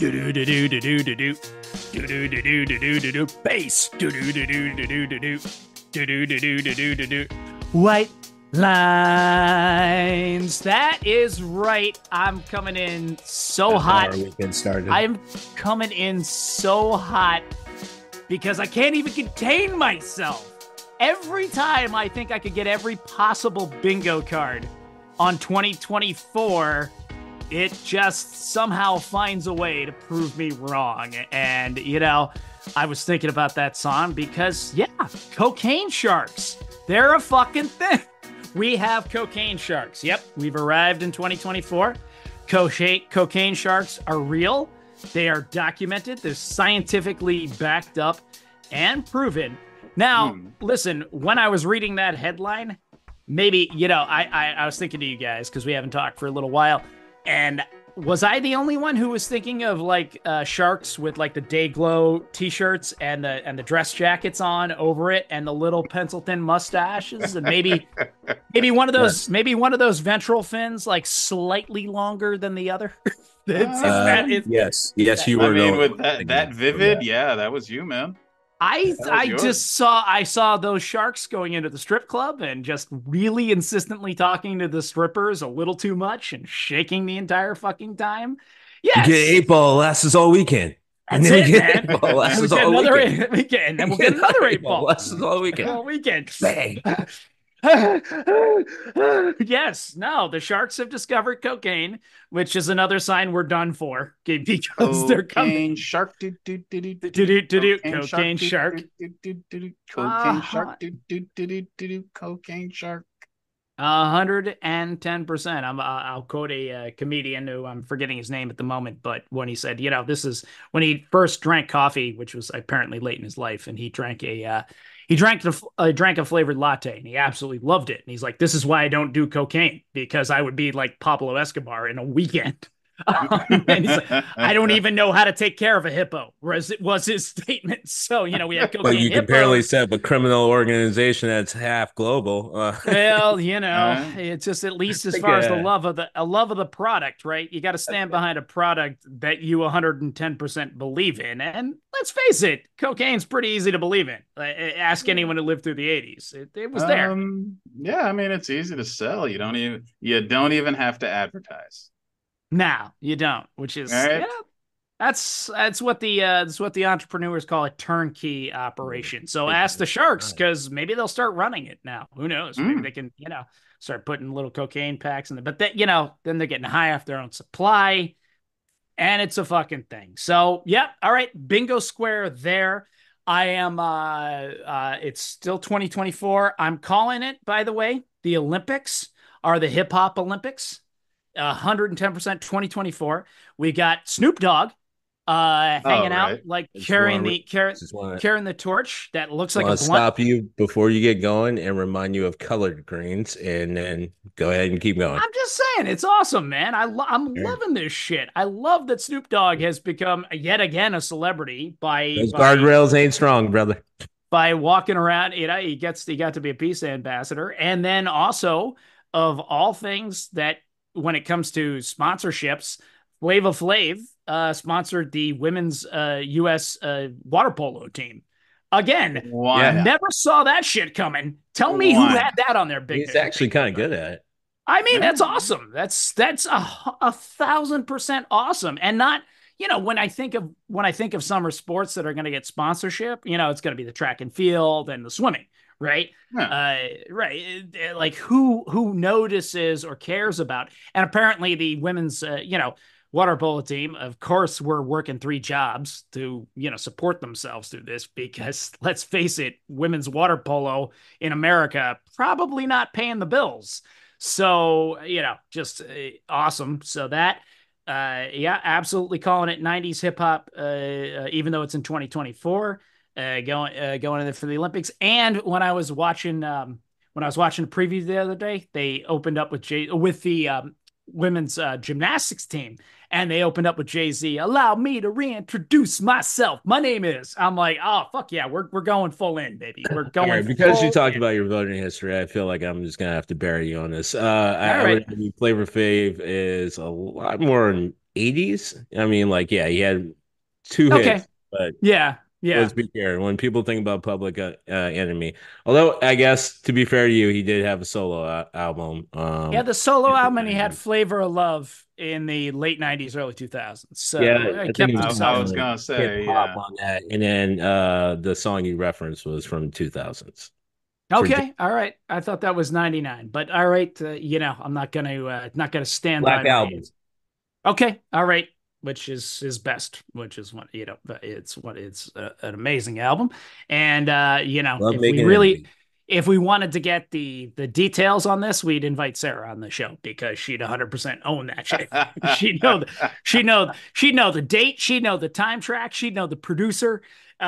Do do do do do do do do. Do do do do do do do do. Bass. Do do do do do do do do. Do do do do do do do do. White lines. That is right. I'm coming in so hot. Our weekend started. I'm coming in so hot because I can't even contain myself. Every time I think I could get every possible bingo card on 2024, it just somehow finds a way to prove me wrong. And, you know, I was thinking about that song because, yeah, cocaine sharks, they're a fucking thing. We have cocaine sharks. Yep, we've arrived in 2024. Cocaine sharks are real. They are documented. They're scientifically backed up and proven. Now, listen, when I was reading that headline, maybe, you know, I was thinking to you guys because we haven't talked for a little while. And was I the only one who was thinking of like sharks with like the Dayglow t-shirts and the dress jackets on over it and the little pencil thin mustaches and maybe one of those ventral fins like slightly longer than the other? Yes, you were. I mean, with that vivid, yeah, that was you, man. I saw those sharks going into the strip club and just really insistently talking to the strippers a little too much and shaking the entire fucking time. Yes. You get 8-ball lasts all weekend. That's and then it, we man. get 8-ball lasts all another weekend. and then we'll get another 8-ball. Lasts all weekend. All weekend. Bang. Yes, no, the sharks have discovered cocaine, which is another sign we're done for because they're coming. Shark, cocaine shark, cocaine shark. 110%. I'll quote a comedian who I'm forgetting his name at the moment, but when he said, you know, this is when he first drank coffee, which was apparently late in his life, and he drank a flavored latte and he absolutely loved it. And he's like, this is why I don't do cocaine, because I would be like Pablo Escobar in a weekend. And he's like, I don't even know how to take care of a hippo, was his statement. So, you know, we have cocaine. But you can barely set up a criminal organization that's half global. Well, you know, it's just at least as far as the love of the product, right? You got to stand behind a product that you 110% believe in. And let's face it, cocaine's pretty easy to believe in. Ask anyone who lived through the 80s. It was there. Yeah, I mean, it's easy to sell. You don't even have to advertise. No, you don't, which is right. Yeah, that's what the entrepreneurs call a turnkey operation. So ask the sharks, because maybe they'll start running it now. Who knows? Maybe they can, you know, start putting little cocaine packs in there. But that, you know, then they're getting high off their own supply, and it's a fucking thing. So yeah, all right, bingo square there. I am it's still 2024. I'm calling it, by the way. The Olympics are the hip hop Olympics. 110% 2024. We got Snoop Dogg hanging out, like carrying the torch that looks like a blunt. Stop you before you get going and remind you of Colored Greens, and then go ahead and keep going. I'm just saying, it's awesome, man. I'm loving this shit. I love that Snoop Dogg has become yet again a celebrity by those guardrails ain't strong, brother. By walking around, you know, he got to be a peace ambassador, and then also of all things that. When it comes to sponsorships, Flava Flav sponsored the women's U.S. Water polo team. Again, never saw that shit coming. Tell me who had that on their big. He's actually kind of good at it. I mean, that's awesome. That's 1,000% awesome. And not, you know, when I think of summer sports that are going to get sponsorship, you know, it's going to be the track and field and the swimming. Right. Right. Like who notices or cares about. And apparently the women's, water polo team, of course, were working 3 jobs to, you know, support themselves through this, because let's face it, women's water polo in America probably not paying the bills. So, you know, just awesome. So that, absolutely calling it 90s hip hop, even though it's in 2024. Going in there for the Olympics. And when I was watching the preview the other day, they opened up with the women's gymnastics team, and they opened up with Jay-Z. Allow me to reintroduce myself. My name is. I'm like, oh fuck yeah, we're going full in, baby. We're going right, because you talked about your voting history. I feel like I'm just gonna have to bury you on this. I would argue Flavor Flav is a lot more 80s. I mean, like, yeah, he had two Okay. hits, but Yeah. Yeah. let's be fair. When people think about Public Enemy, although I guess to be fair to you, he did have a solo album. Yeah, the solo In the album, and he had 90s. Flavor of Love in the late 90s, early 2000s. Yeah, So I it think kept it was I himself. was like gonna hip say, hop yeah. on that, and then the song you referenced was from 2000s for Okay, all right. I thought that was 99, but all right, I'm not gonna stand by Black my Album. answer. Okay, all right, which is his best, which is it's an amazing album. And Love Making Enemy. if we wanted to get the details on this, we'd invite Sarah on the show because she'd 100% own that shit. She'd know the date, she'd know the time track, she'd know the producer. We'd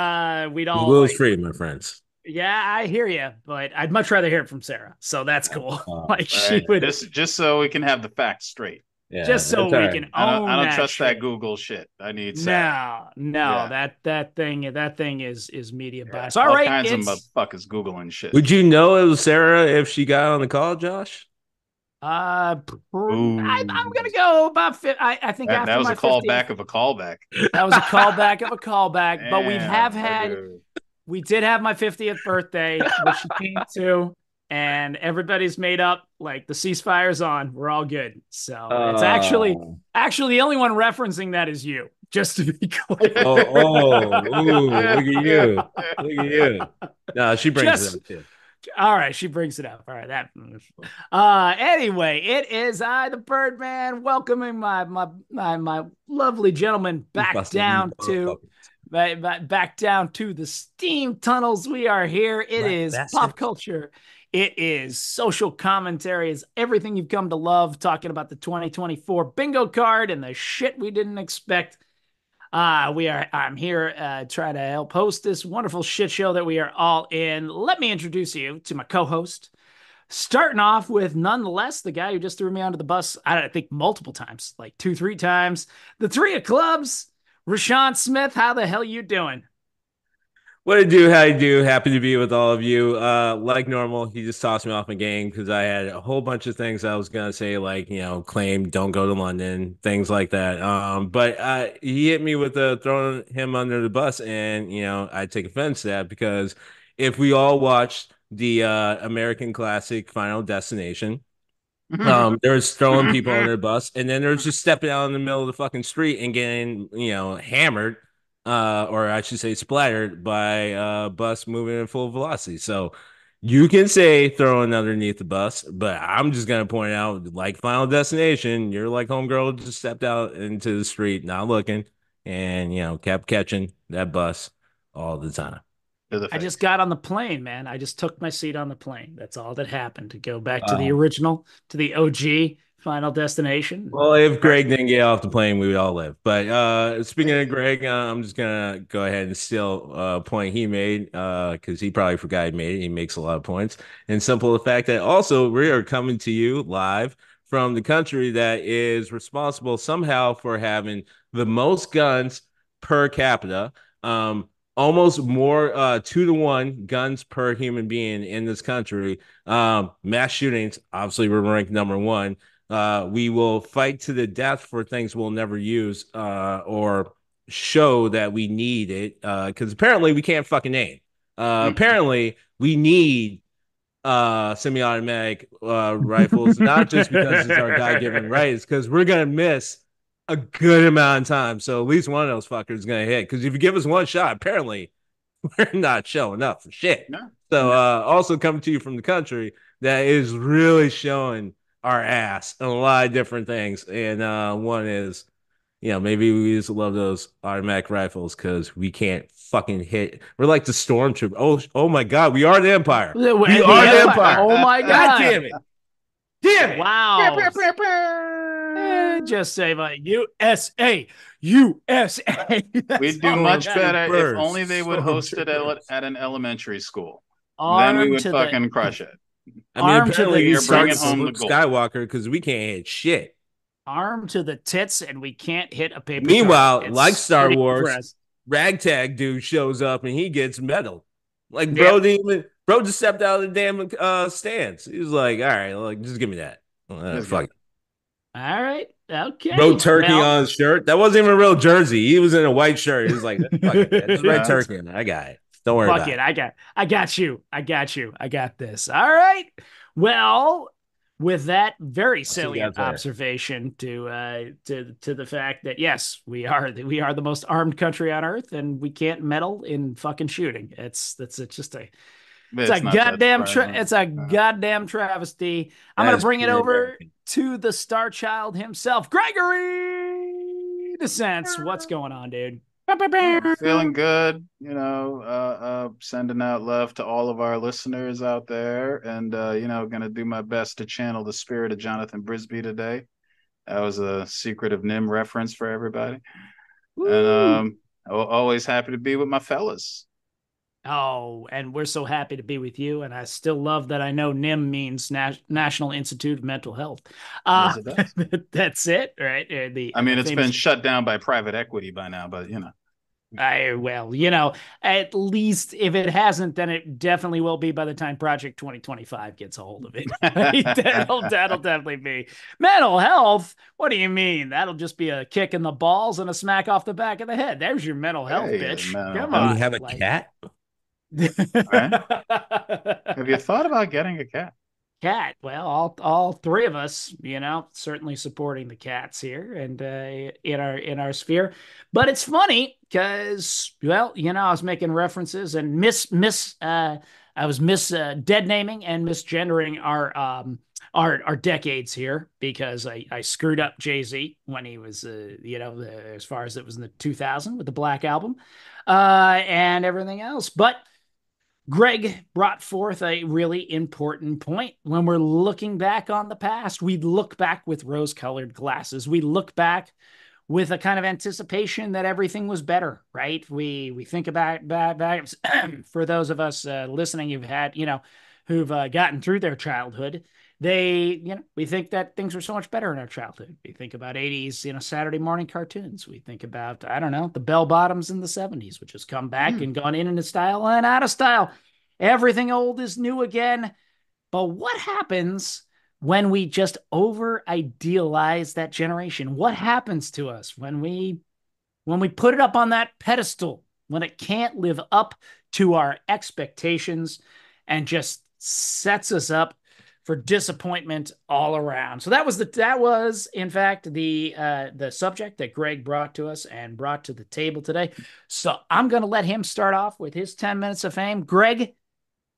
all Google is like, free, my friends. yeah, I hear you, but I'd much rather hear it from Sarah. So that's cool. Like she Right. would Just so we can have the facts straight. Yeah, just so that's all we right. can I own don't that trust shit. that Google shit. I need Sarah. No, Yeah. that thing is media Yeah. bias. All All right, kinds of it's motherfuckers Googling shit. Would you know it was Sarah if she got on the call, Josh? I'm Ooh. gonna go about I think That after was my a 50th, callback of a callback. that was a callback of a callback. But Damn, we did have my 50th birthday, which she came to, and everybody's made up. Like the ceasefire's on, we're all good. So it's Uh, actually the only one referencing that is you. Just to be clear. ooh, look at you. Look at you. No, she brings it Just up too. all right, she brings it up. All right, that. Anyway, it is I, the Birdman, welcoming my lovely gentleman You back busted down these to back down to the steam tunnels. We are here. It black is pop bastards. culture. It is social commentary. It's everything you've come to love. Talking about the 2024 bingo card and the shit we didn't expect. I'm here trying to help host this wonderful shit show that we are all in. Let me introduce you to my co-host. Starting off with nonetheless the guy who just threw me onto the bus, I think multiple times, like 2-3 times. The three of clubs, Rashawn Smith. How the hell you doing? What to do, how you do? Happy to be with all of you. Like normal, he just tossed me off my game because I had a whole bunch of things I was gonna say, like claim don't go to London, things like that. But he hit me with throwing him under the bus, and I take offense to that because if we all watched the American classic Final Destination, there's throwing people under the bus, and then there's just stepping out in the middle of the fucking street and getting, hammered, or I should say splattered by a bus moving at full velocity. So you can say throwing underneath the bus, but I'm just gonna point out, like Final Destination, you're like homegirl just stepped out into the street, not looking, and kept catching that bus all the time. I just got on the plane, man. I just took my seat on the plane. That's all that happened. To go back to the Uh, original, to the OG Final Destination. Well, if Greg didn't get off the plane, we would all live. But speaking of Greg, I'm just gonna go ahead and steal a point he made because he probably forgot he made it. He makes a lot of points. And simple the fact that also we are coming to you live from the country that is responsible somehow for having the most guns per capita. Almost more 2-to-1 guns per human being in this country. Mass shootings, obviously, we're ranked number one. We will fight to the death for things we'll never use or show that we need it because apparently we can't fucking aim. Apparently we need semi-automatic rifles, not just because it's our God-given right, it's because we're gonna miss a good amount of time. So at least one of those fuckers is gonna hit. Because if you give us one shot, apparently we're not showing up for shit. No. So also coming to you from the country that is really showing our ass in a lot of different things. And one is, maybe we used to love those automatic rifles because we can't fucking hit. We're like the stormtrooper. Oh my God, we are the Empire. We are the Empire. Oh my God. God damn it. Damn it. Wow. Just say like USA. We'd do much better Birds. if only they would host it at an elementary school. Arm then we would to fucking crush it. I mean, Arm to apparently the- you You're bringing started home Luke the gold. Skywalker because we can't hit shit. Arm to the tits, and we can't hit a paper. Meanwhile, target. It's like Star pretty Wars, impressive. Ragtag dude shows up and he gets medal. Like Yeah. bro just stepped out of the damn stands. He was like, all right, like just give me that. Fuck. All right. Okay. Wrote turkey Well, on his shirt. That wasn't even a real jersey. He was in a white shirt. He was like, fuck it, man. Just write Yeah, turkey in there. I got it. Don't worry fuck about it. it. I got you. I got you. I got this. All right. Well, with that very I'll see you guys salient later. observation to the fact that yes, we are the most armed country on earth, and we can't meddle in fucking shooting. It's just a it's a it's not that surprising. it's a goddamn travesty. I'm That gonna is bring it pure over American. to the Star Child himself, Gregory DeSense. What's going on, dude? Feeling good, sending out love to all of our listeners out there, and gonna do my best to channel the spirit of Jonathan Brisby today. That was a Secret of Nim reference for everybody, and Woo! always happy to be with my fellas. Oh, and we're so happy to be with you. And I still love that I know NIM means National Institute of Mental Health. Yes, it does. That's it, right? I The mean, it's been famous. shut down by private equity by now, but Well, at least if it hasn't, then it definitely will be by the time Project 2025 gets a hold of it. That'll definitely be mental health. What do you mean? That'll just be a kick in the balls and a smack off the back of the head. There's your mental health, Hey, bitch. mental Come And you health, on, have a like. cat? right? Have you thought about getting a cat? Cat. Well, all three of us, certainly supporting the cats here and in our sphere. But it's funny because, well, I was making references and I was dead naming and misgendering our decades here because I screwed up Jay-Z when he was as far as it was in the 2000 with the Black Album and everything else. But Greg brought forth a really important point. When we're looking back on the past, we look back with rose colored glasses. We look back with a kind of anticipation that everything was better, right? We think about back for those of us listening who've gotten through their childhood. We think that things were so much better in our childhood. We think about 80s, Saturday morning cartoons. We think about, I don't know, the bell bottoms in the 70s, which has come back and gone in style and out of style. Everything old is new again. But what happens when we just over idealize that generation? What happens to us when we put it up on that pedestal, when it can't live up to our expectations and just sets us up for disappointment all around? So that was in fact the subject that Greg brought to us and brought to the table today. So I'm going to let him start off with his 10 minutes of fame. Greg,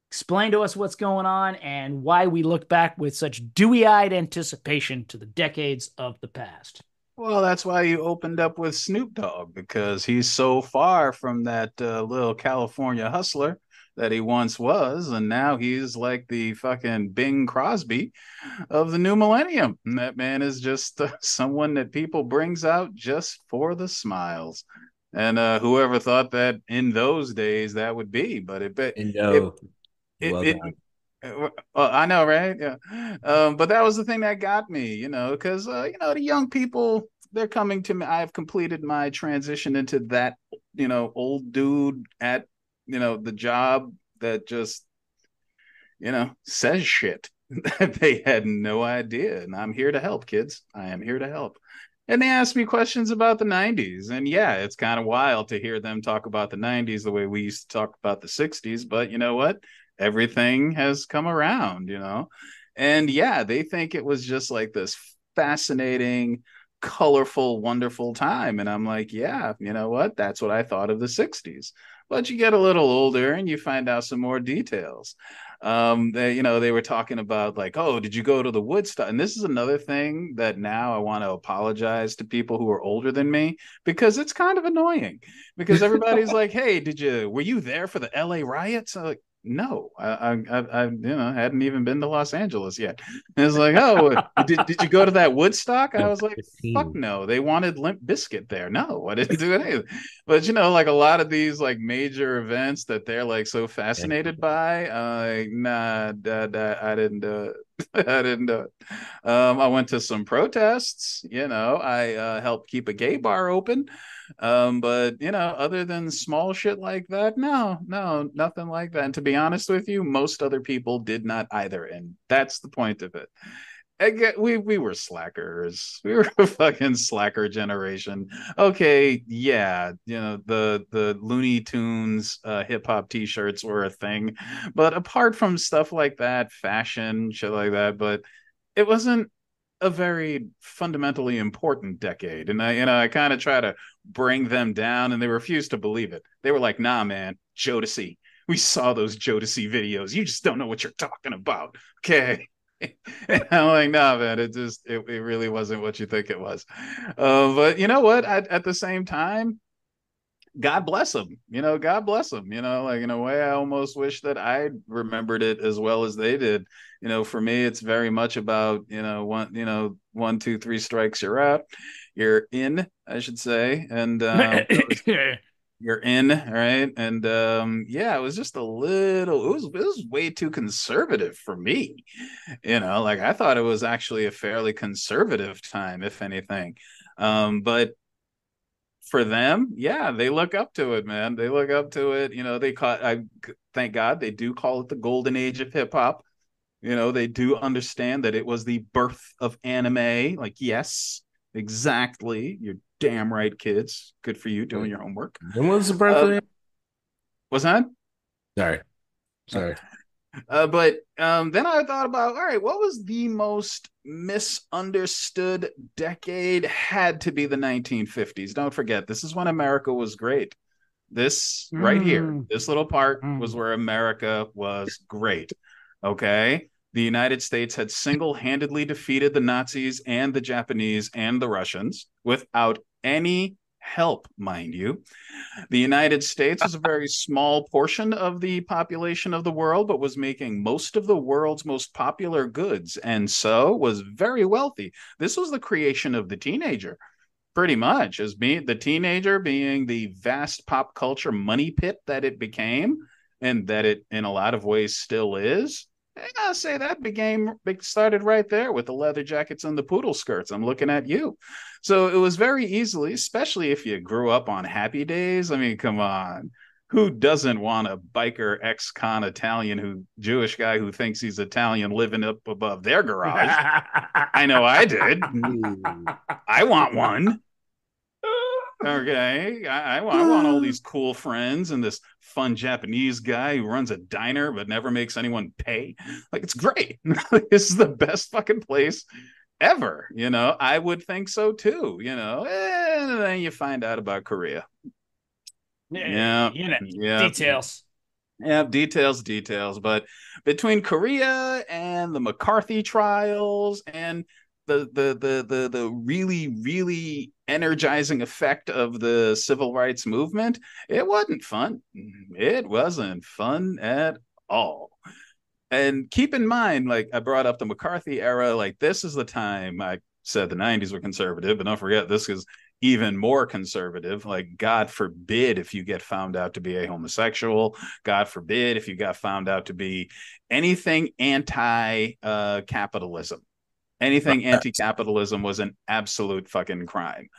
explain to us what's going on and why we look back with such dewy-eyed anticipation to the decades of the past. Well, that's why you opened up with Snoop Dogg, because he's so far from that little California hustler that he once was, and now he's like the fucking Bing Crosby of the new millennium. And that man is just someone that people brings out just for the smiles. And whoever thought that in those days that would be, but And it well it done. well, I know, right? Yeah. But that was the thing that got me, because the young people, they're coming to me. I've completed my transition into that, old dude at, the job that just, says shit that they had no idea. And I'm here to help, kids. I am here to help. And they asked me questions about the 90s. And yeah, it's kind of wild to hear them talk about the 90s the way we used to talk about the 60s. But you know what? Everything has come around, And yeah, they think it was just like this fascinating, colorful, wonderful time. And I'm like, yeah, you know what? That's what I thought of the 60s. But you get a little older and you find out some more details. They were talking about like, oh, did you go to the Woodstock? And this is another thing that now I want to apologize to people who are older than me, because it's kind of annoying, because everybody's like, hey, were you there for the LA riots? I'm like, no, I hadn't even been to Los Angeles yet. And it's like, oh, did you go to that Woodstock? I was like, 15. fuck no. They wanted Limp Bizkit there. No, I didn't do anything. But like a lot of these like major events that they're like so fascinated by, nah, I didn't do it. I didn't do it. I went to some protests. I helped keep a gay bar open. But other than small shit like that, no, nothing like that. And to be honest with you, most other people did not either. And that's the point of it. we were slackers. We were a fucking slacker generation. Okay, yeah, the Looney Tunes hip hop t-shirts were a thing, but apart from stuff like that, fashion, shit like that, but it wasn't a very fundamentally important decade. And I kind of try to bring them down, and they refuse to believe it. They were like, "Nah, man, Jodeci. We saw those Jodeci videos. You just don't know what you're talking about." Okay. And I'm like, no, man, it really wasn't what you think it was. But you know what? At the same time, God bless them. God bless them. Like in a way, I almost wish that I remembered it as well as they did. For me, it's very much about one, two, three strikes, you're out, you're in, I should say, and you're in, right? And yeah, it was just a little. It was way too conservative for me. Like I thought it was actually a fairly conservative time, if anything. But for them, yeah, they look up to it, man. They look up to it. They call. I thank God they do call it the golden age of hip hop. They do understand that it was the birth of anime. Like, yes, exactly. You're damn right, kids. Good for you doing your homework. When was the birthday? What's that? Sorry. But then I thought about, all right, what was the most misunderstood decade? Had to be the 1950s. Don't forget, this is when America was great. This right here, this little part was where America was great. Okay. The United States had single-handedly defeated the Nazis and the Japanese and the Russians without any help, mind you. The United States was a very small portion of the population of the world, but was making most of the world's most popular goods, and so was very wealthy. This was the creation of the teenager, pretty much, as being the teenager being the vast pop culture money pit that it became, and that it, in a lot of ways, still is. I gotta say that started right there with the leather jackets and the poodle skirts. I'm looking at you. So it was very easily, especially if you grew up on Happy Days. I mean, come on. Who doesn't want a biker ex-con Italian Jewish guy who thinks he's Italian living up above their garage? I know I did. I want one. Okay, I want all these cool friends and this fun Japanese guy who runs a diner but never makes anyone pay. Like, it's great. This is the best fucking place ever. I would think so too. And then you find out about Korea. Yeah, details. Yeah, details. But between Korea and the McCarthy trials and the really, really energizing effect of the civil rights movement, it wasn't fun. It wasn't fun at all. And keep in mind, like I brought up the McCarthy era, like this is the time I said the 90s were conservative, but don't forget this is even more conservative. Like, God forbid if you get found out to be a homosexual. God forbid if you got found out to be anything anti-capitalism. Anything anti-capitalism was an absolute fucking crime.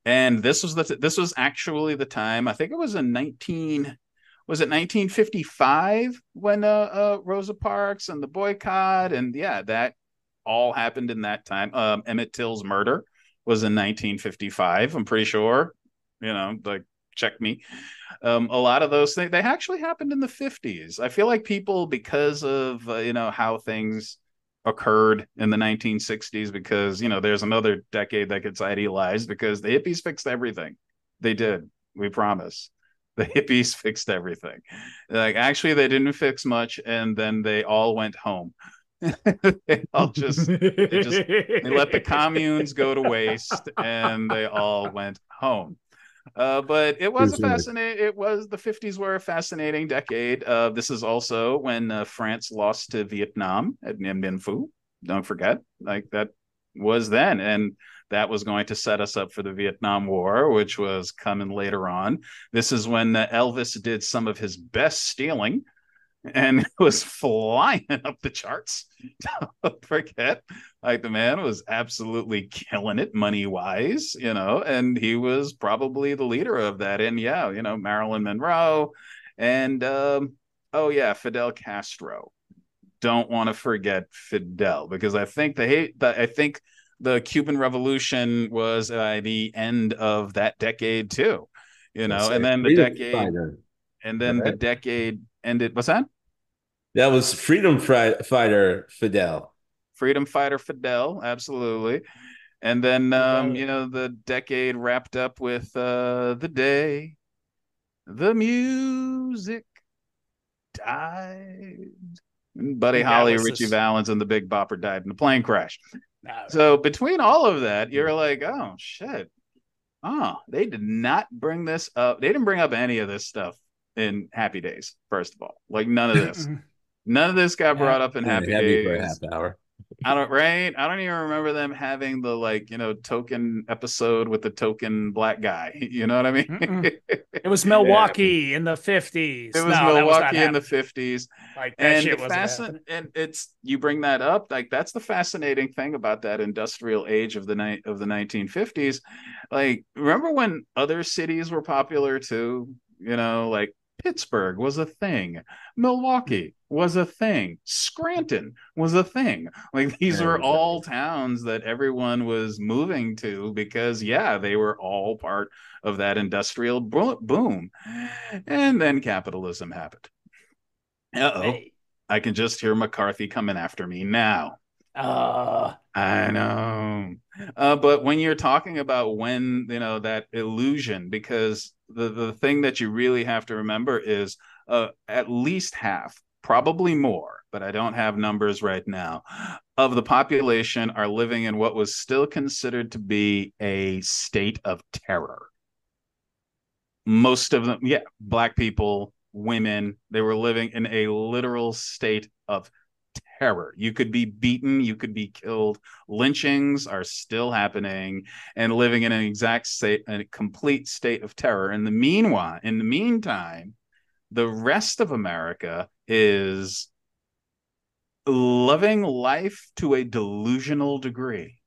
And this was actually the time, I think it was in 1955 when Rosa Parks and the boycott, and yeah, that all happened in that time. Emmett Till's murder was in 1955, I'm pretty sure. Like, check me. A lot of those things, they actually happened in the 50s. I feel like people, because of how things occurred in the 1960s, because there's another decade that gets idealized, because the hippies fixed everything. They did, we promise. The hippies fixed everything. Like, actually they didn't fix much, and then they all went home. They let the communes go to waste, and they all went home. But it was the 50s were a fascinating decade. This is also when France lost to Vietnam at Dien Bien Phu. Don't forget, like, that was then, and that was going to set us up for the Vietnam War, which was coming later on. This is when Elvis did some of his best stealing and was flying up the charts. Don't forget, like, the man was absolutely killing it money wise, and he was probably the leader of that. And yeah, Marilyn Monroe and oh yeah, Fidel Castro. don't want to forget Fidel, because I think the Cuban Revolution was the end of that decade too, Yes, and sir. then Freedom fighter, the right? decade ended. What's that? That was fighter Fidel. Freedom fighter Fidel, absolutely. And then the decade wrapped up with the day the music died. And Buddy That Holly, was Richie this. Valens, and the Big Bopper died in a plane crash. So between all of that, you're like, oh shit. Oh, they did not bring this up. They didn't bring up any of this stuff in Happy Days, first of all. Like none of this. None of this got Yeah. brought up in Yeah, Happy happy for a half Days. hour. I don't even remember them having the token episode with the token black guy. You know what I mean? It was Yeah. Milwaukee in the It 50s. was No, that was not Milwaukee in the happening. 50s. Like that And shit wasn't happening. it's you bring that up, like that's the fascinating thing about that industrial age of the 1950s. Like remember when other cities were popular too? Like Pittsburgh was a thing. Milwaukee was a thing. Scranton was a thing. Like these There were we go. all towns that everyone was moving to because yeah, they were all part of that industrial boom. And then capitalism happened. Uh-oh. Hey, I can just hear McCarthy coming after me now. uh, I know. But when you're talking about when, that illusion, because the thing that you really have to remember is at least half, probably more, but I don't have numbers right now, of the population are living in what was still considered to be a state of terror. Most of them, yeah, black people, women, they were living in a literal state of terror. You could be beaten, you could be killed. Lynchings are still happening and living in an exact state, a complete state of terror. In the meantime, the rest of America is living life to a delusional degree.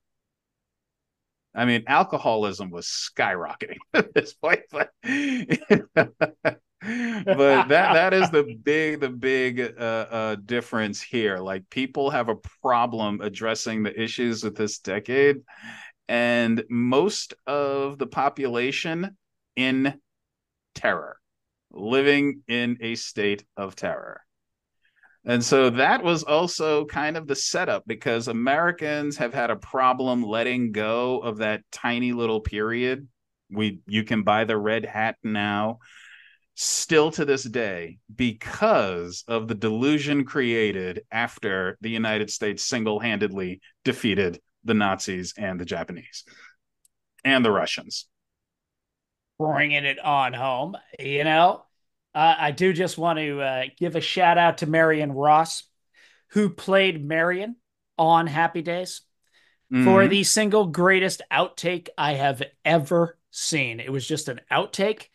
I mean, alcoholism was skyrocketing at this point, but that is the big difference here. Like people have a problem addressing the issues with this decade, and most of the population in terror, living in a state of terror. And so that was also kind of the setup because Americans have had a problem letting go of that tiny little period. You can buy the red hat now, still to this day, because of the delusion created after the United States single-handedly defeated the Nazis and the Japanese and the Russians. bringing it on home. I do just want to give a shout out to Marion Ross, who played Marion on Happy Days for Mm-hmm. the single greatest outtake I have ever seen. It was just an outtake,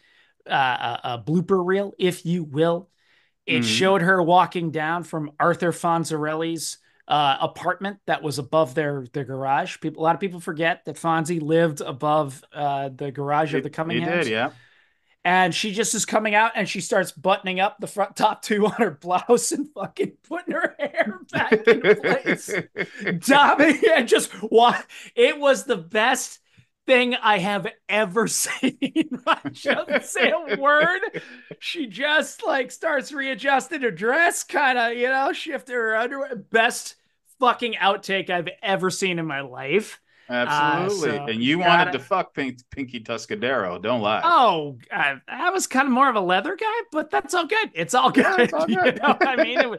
a blooper reel, if you will. It Mm-hmm. showed her walking down from Arthur Fonzarelli's apartment that was above their garage. A lot of people forget that Fonzie lived above the garage of the He did, Cumminghams. yeah. And she just is coming out and she starts buttoning up the front top two on her blouse and fucking putting her hair back into place. Dobbing and just what it was the best thing I have ever seen. She doesn't say a word. She just like starts readjusting her dress, kind of, shifting her underwear. Best fucking outtake I've ever seen in my life. Absolutely. So And you wanted to fuck Pinky Tuscadero. Don't lie. I was kind of more of a leather guy, but that's all good. It's all good. Yeah, it's all good. I mean,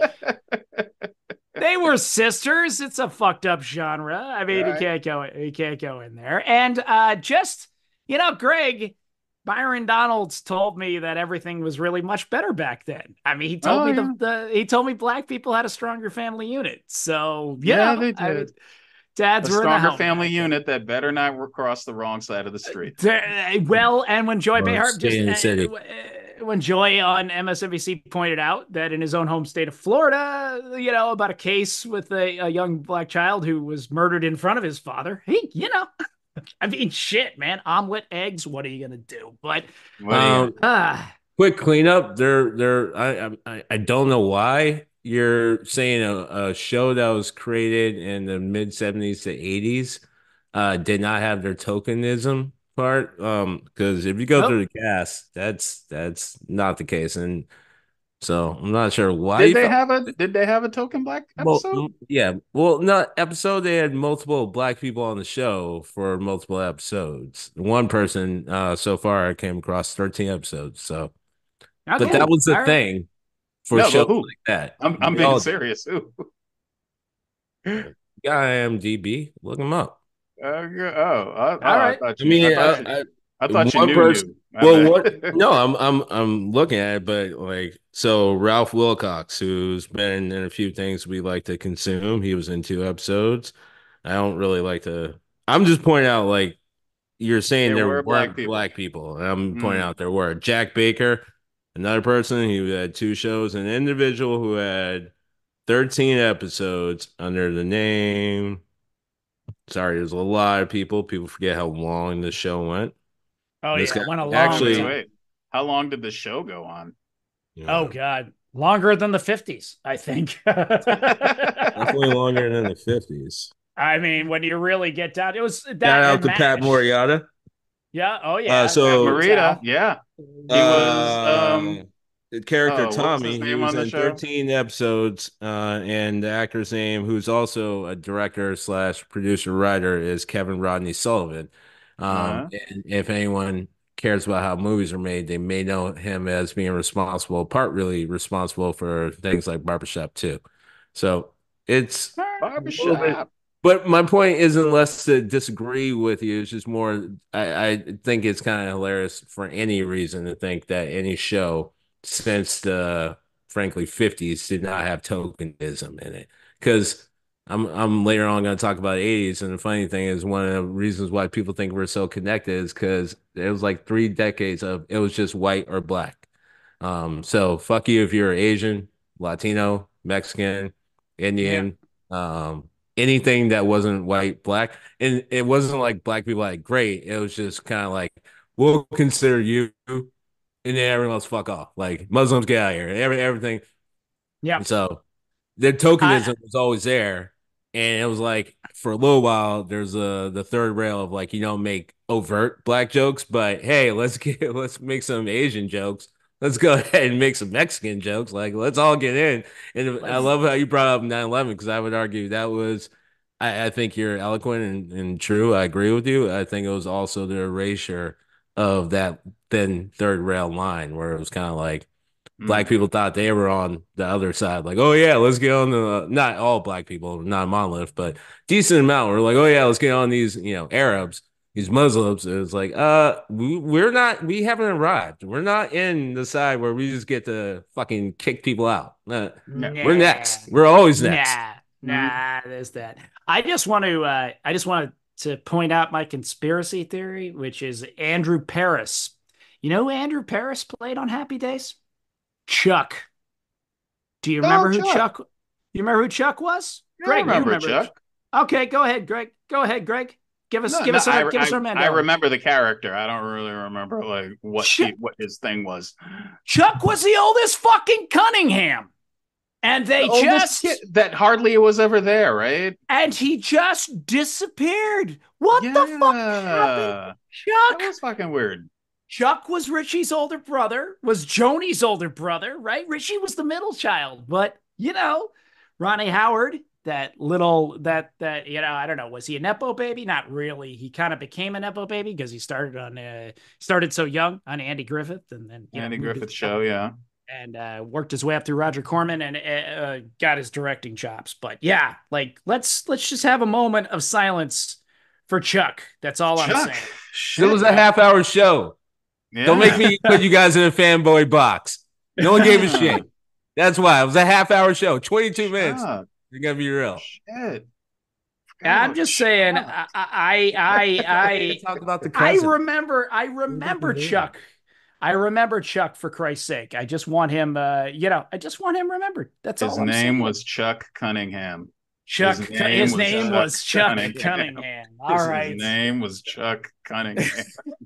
they were sisters. It's a fucked up genre. I mean, Right. you can't go in there. And Greg, Byron Donalds told me that everything was really much better back then. I mean, he told Oh, me yeah. he told me black people had a stronger family unit. So, Yeah, they I mean, did. dads A were in the stronger helmet family back then. unit that better not cross the wrong side of the street. Well, and when Joy Or Behar stay in the city. when Joy on MSNBC pointed out that in his own home state of Florida, about a case with a young black child who was murdered in front of his father, I mean, shit, man, omelet, eggs, what are you gonna do? But What do you Quick cleanup. They're I don't know why you're saying a show that was created in the mid 70s to 80s did not have their tokenism part. Because if you go Nope. through the cast, that's not the case. And so I'm not sure why Did you they felt. have a Token Black Well, episode? yeah. Well, not episode. They had multiple black people on the show for multiple episodes. One person, so far, I came across 13 episodes. So, but Okay. that was the All right. thing for No, but shows who? like that. I'm They being all serious. Who? got IMDb. Look them up. All right. I mean, I thought you one person. knew. My Well, bad. what? No, I'm looking at it, but like, so Ralph Wilcox, who's been in a few things we like to consume, he was in 2 episodes. I don't really like to. I'm just pointing out, like, you're saying There there were black weren't people. black people, and I'm pointing Mm. out there were. Jack Baker, another person who had 2 shows, an individual who had 13 episodes under the name. Sorry, there's a lot of people. People forget how long the show went. Oh This yeah, guy it went a long Wait, actually, time. wait. How long did the show go on? Oh God, longer than the 50s, I think. definitely longer than the 50s. I mean, when you really get down, it was Shout that out and to Pat MASH. Morita. Yeah. Oh yeah. Pat So Morita, yeah. He was the character what was his Tommy, he name was on the in show? 13 episodes, and the actor's name, who's also a director slash producer writer, is Kevin Rodney Sullivan. Uh, And if anyone cares about how movies are made, they may know him as being responsible, part really responsible for things like Barbershop too. So it's a little bit. Barbershop. But my point isn't less to disagree with you. It's just more, I think it's kind of hilarious for any reason to think that any show since the, frankly, 50s did not have tokenism in it. Because I'm later on going to talk about the 80s. And the funny thing is, one of the reasons why people think we're so connected is because it was like 3 decades of it was just white or black. So fuck you if you're Asian, Latino, Mexican, Yeah. Indian, anything that wasn't white, black. And it wasn't like black people like great. It was just kind of like, we'll consider you, and then everyone else fuck off. Like Muslims get out of here. Everything. Yeah. So the tokenism was always there. And it was like for a little while, there's the third rail of like you don't make overt black jokes, but hey, let's make some Asian jokes. Let's go ahead and make some Mexican jokes. Like let's all get in. And I love how you brought up 9/11 because I would argue that was I think you're eloquent and true. I agree with you. I think it was also the erasure of that thin third rail line where it was kind of like black people thought they were on the other side. Like, oh yeah, let's get on the not all black people, not monolith, but decent amount. We're like, oh yeah, let's get on these, Arabs, these Muslims. It's like, we're not, we haven't arrived. We're not in the side where we just get to fucking kick people out. We're next. We're always next. Nah, there's that. I just want to point out my conspiracy theory, which is Andrew Paris. You know who Andrew Paris played on Happy Days? Chuck. Do you remember who Chuck? You remember who Chuck was? Yeah, Greg, I remember you remember Chuck. Okay, go ahead, Greg. Go ahead, Greg. Give us a man. I remember the character. I don't really remember like what his thing was. Chuck was the oldest fucking Cunningham. And they that hardly was ever there, right? And he just disappeared. What the fuck happened? Chuck. That was fucking weird. Chuck was Richie's older brother, was Joni's older brother, right? Richie was the middle child, but Ronnie Howard, I don't know, was he a Nepo baby? Not really. He kind of became a Nepo baby because he started so young on Andy Griffith and then Andy Griffith show, yeah. And worked his way up through Roger Corman and got his directing chops. But yeah, like let's just have a moment of silence for Chuck. That's all I'm saying. It was a half-hour show. Yeah. Don't make me put you guys in a fanboy box. No one gave a shit. That's why it was a half-hour show, 22 minutes. You're gonna be real. Shit. I'm just saying. I talk about the cousin. I remember Chuck. I remember Chuck, for Christ's sake. I just want him, I just want him remembered. That's all I'm saying. His name was Chuck Cunningham. Chuck. His name was Chuck Cunningham. All right. His name was Chuck Cunningham.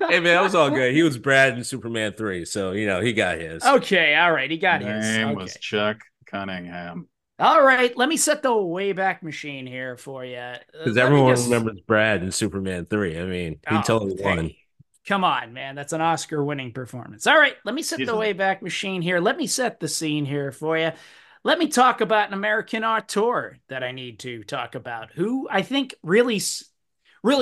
Hey, man, that was all good. He was Brad in Superman 3, so, he got his. Okay, all right. He got his. His name was Chuck Cunningham. All right, let me set the Wayback Machine here for you. Because Let me everyone just. remembers Brad in Superman 3. I mean, he Oh, totally won. hey, come on, man. That's an Oscar winning performance. All right, let me set He's the Wayback Machine here. Let me set the scene here for you. Let me talk about an American auteur that I need to talk about, who I think really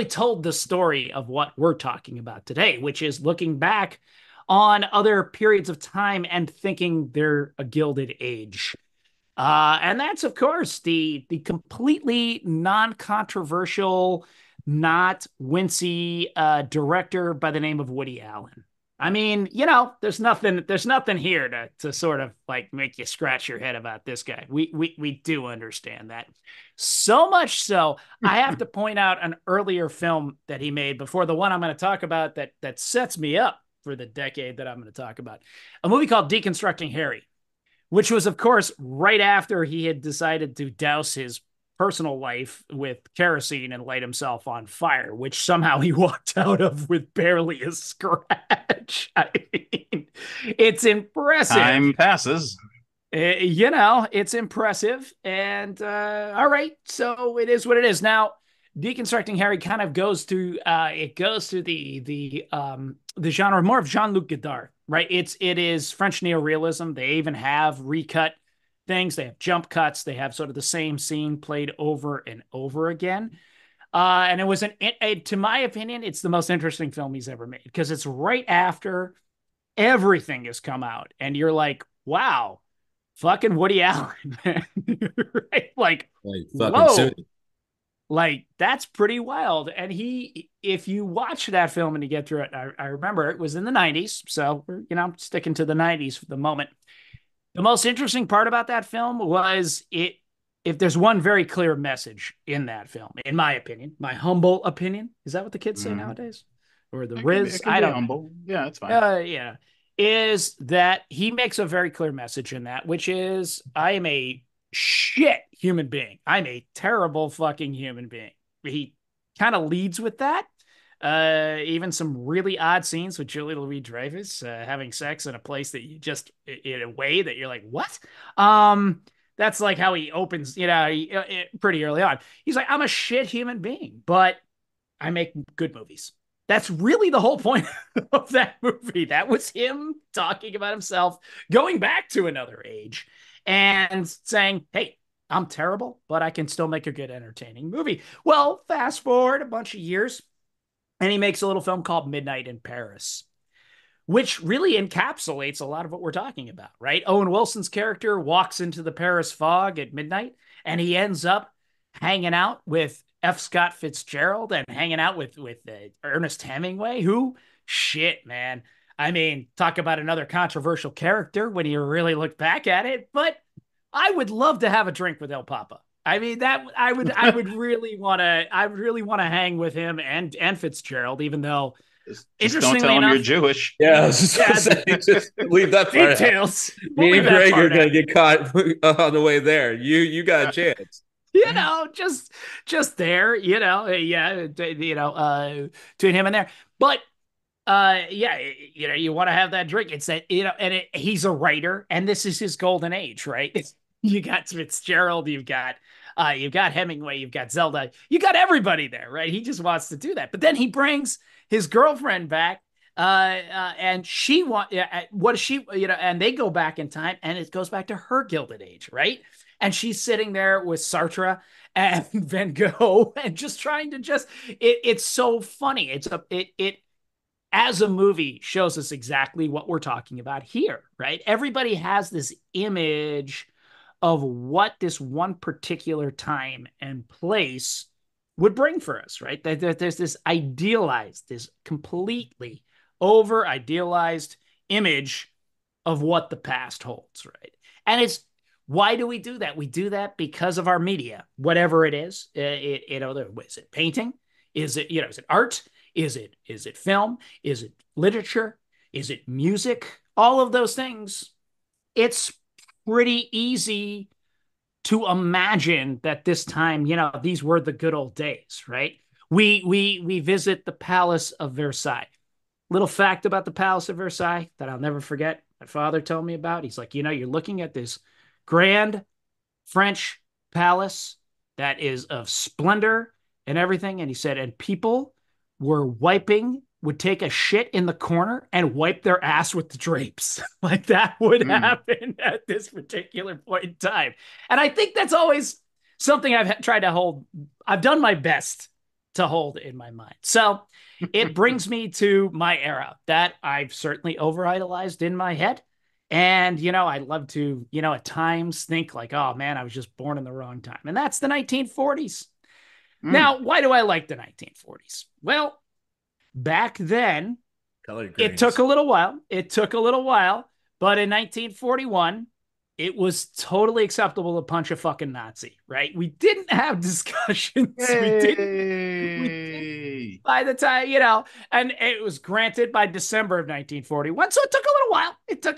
told the story of what we're talking about today, which is looking back on other periods of time and thinking they're a gilded age. And that's, of course, the completely non-controversial, not wincy director by the name of Woody Allen. I mean, there's nothing here to sort of like make you scratch your head about this guy. We do understand that. So much so, I have to point out an earlier film that he made before the one I'm going to talk about that sets me up for the decade that I'm going to talk about. A movie called Deconstructing Harry, which was, of course, right after he had decided to douse his personal life with kerosene and light himself on fire, which somehow he walked out of with barely a scratch. I mean, it's impressive. Time passes. It's impressive. And all right, so it is what it is. Now, Deconstructing Harry kind of goes to the genre more of Jean-Luc Godard, right? It is French neorealism. They even have recut things. They have jump cuts. They have sort of the same scene played over and over again. And it was to my opinion, it's the most interesting film he's ever made because it's right after everything has come out, and you're like, wow, fucking Woody Allen, right? Like whoa. Soon. Like, that's pretty wild. And if you watch that film and you get through it, I remember it was in the 90s. So, sticking to the 90s for the moment. The most interesting part about that film was if there's one very clear message in that film, in my opinion, my humble opinion, is that what the kids say nowadays? Or the Riz? I don't know. Yeah, it's fine. Yeah. Is that he makes a very clear message in that, which is I am a shit human being. I'm a terrible fucking human being. He kind of leads with that. Even some really odd scenes with Julia Louis-Dreyfus having sex in a place that you just in a way that you're like, what? That's like how he opens, pretty early on. He's like, I'm a shit human being, but I make good movies. That's really the whole point of that movie. That was him talking about himself, going back to another age and saying, hey, I'm terrible, but I can still make a good, entertaining movie. Well, fast forward a bunch of years, and he makes a little film called Midnight in Paris, which really encapsulates a lot of what we're talking about, right? Owen Wilson's character walks into the Paris fog at midnight, and he ends up hanging out with F. Scott Fitzgerald and hanging out with Ernest Hemingway, who, shit, man. I mean, talk about another controversial character when you really look back at it, but I would love to have a drink with El Papa. I mean, that I would really want to hang with him and Fitzgerald, even though just don't tell him you're Jewish. Yeah, just leave that part details. Me and Greg are gonna get caught on the way there. You got a chance. Just there, between him and there. But you want to have that drink. It's that, and he's a writer, and this is his golden age, right? You got Fitzgerald, you've got Hemingway, you've got Zelda, you got everybody there, right? He just wants to do that. But then he brings his girlfriend back, and she and they go back in time, and it goes back to her gilded age, right? And she's sitting there with Sartre and Van Gogh and just trying to it's so funny. It as a movie shows us exactly what we're talking about here, right? Everybody has this image of what this one particular time and place would bring for us, right? There's this completely over idealized image of what the past holds, right? And why do we do that? We do that because of our media, whatever it is. Is it painting? Is it art? Is it film? Is it literature? Is it music? All of those things. It's pretty easy to imagine that this time, these were the good old days, right? We visit the Palace of Versailles. Little fact about the Palace of Versailles that I'll never forget. My father told me about. He's like, you're looking at this grand French palace that is of splendor and everything. And he said, and people would take a shit in the corner and wipe their ass with the drapes. Like that would happen at this particular point in time. And I think that's always something I've tried to hold. I've done my best to hold in my mind. So it brings me to my era that I've certainly over idolized in my head. And, I love to, at times think like, oh man, I was just born in the wrong time. And that's the 1940s. Now, why do I like the 1940s? Well, back then, it took a little while. But in 1941, it was totally acceptable to punch a fucking Nazi, right? We didn't have discussions. Hey. We didn't by the time, and it was granted by December of 1941. So it took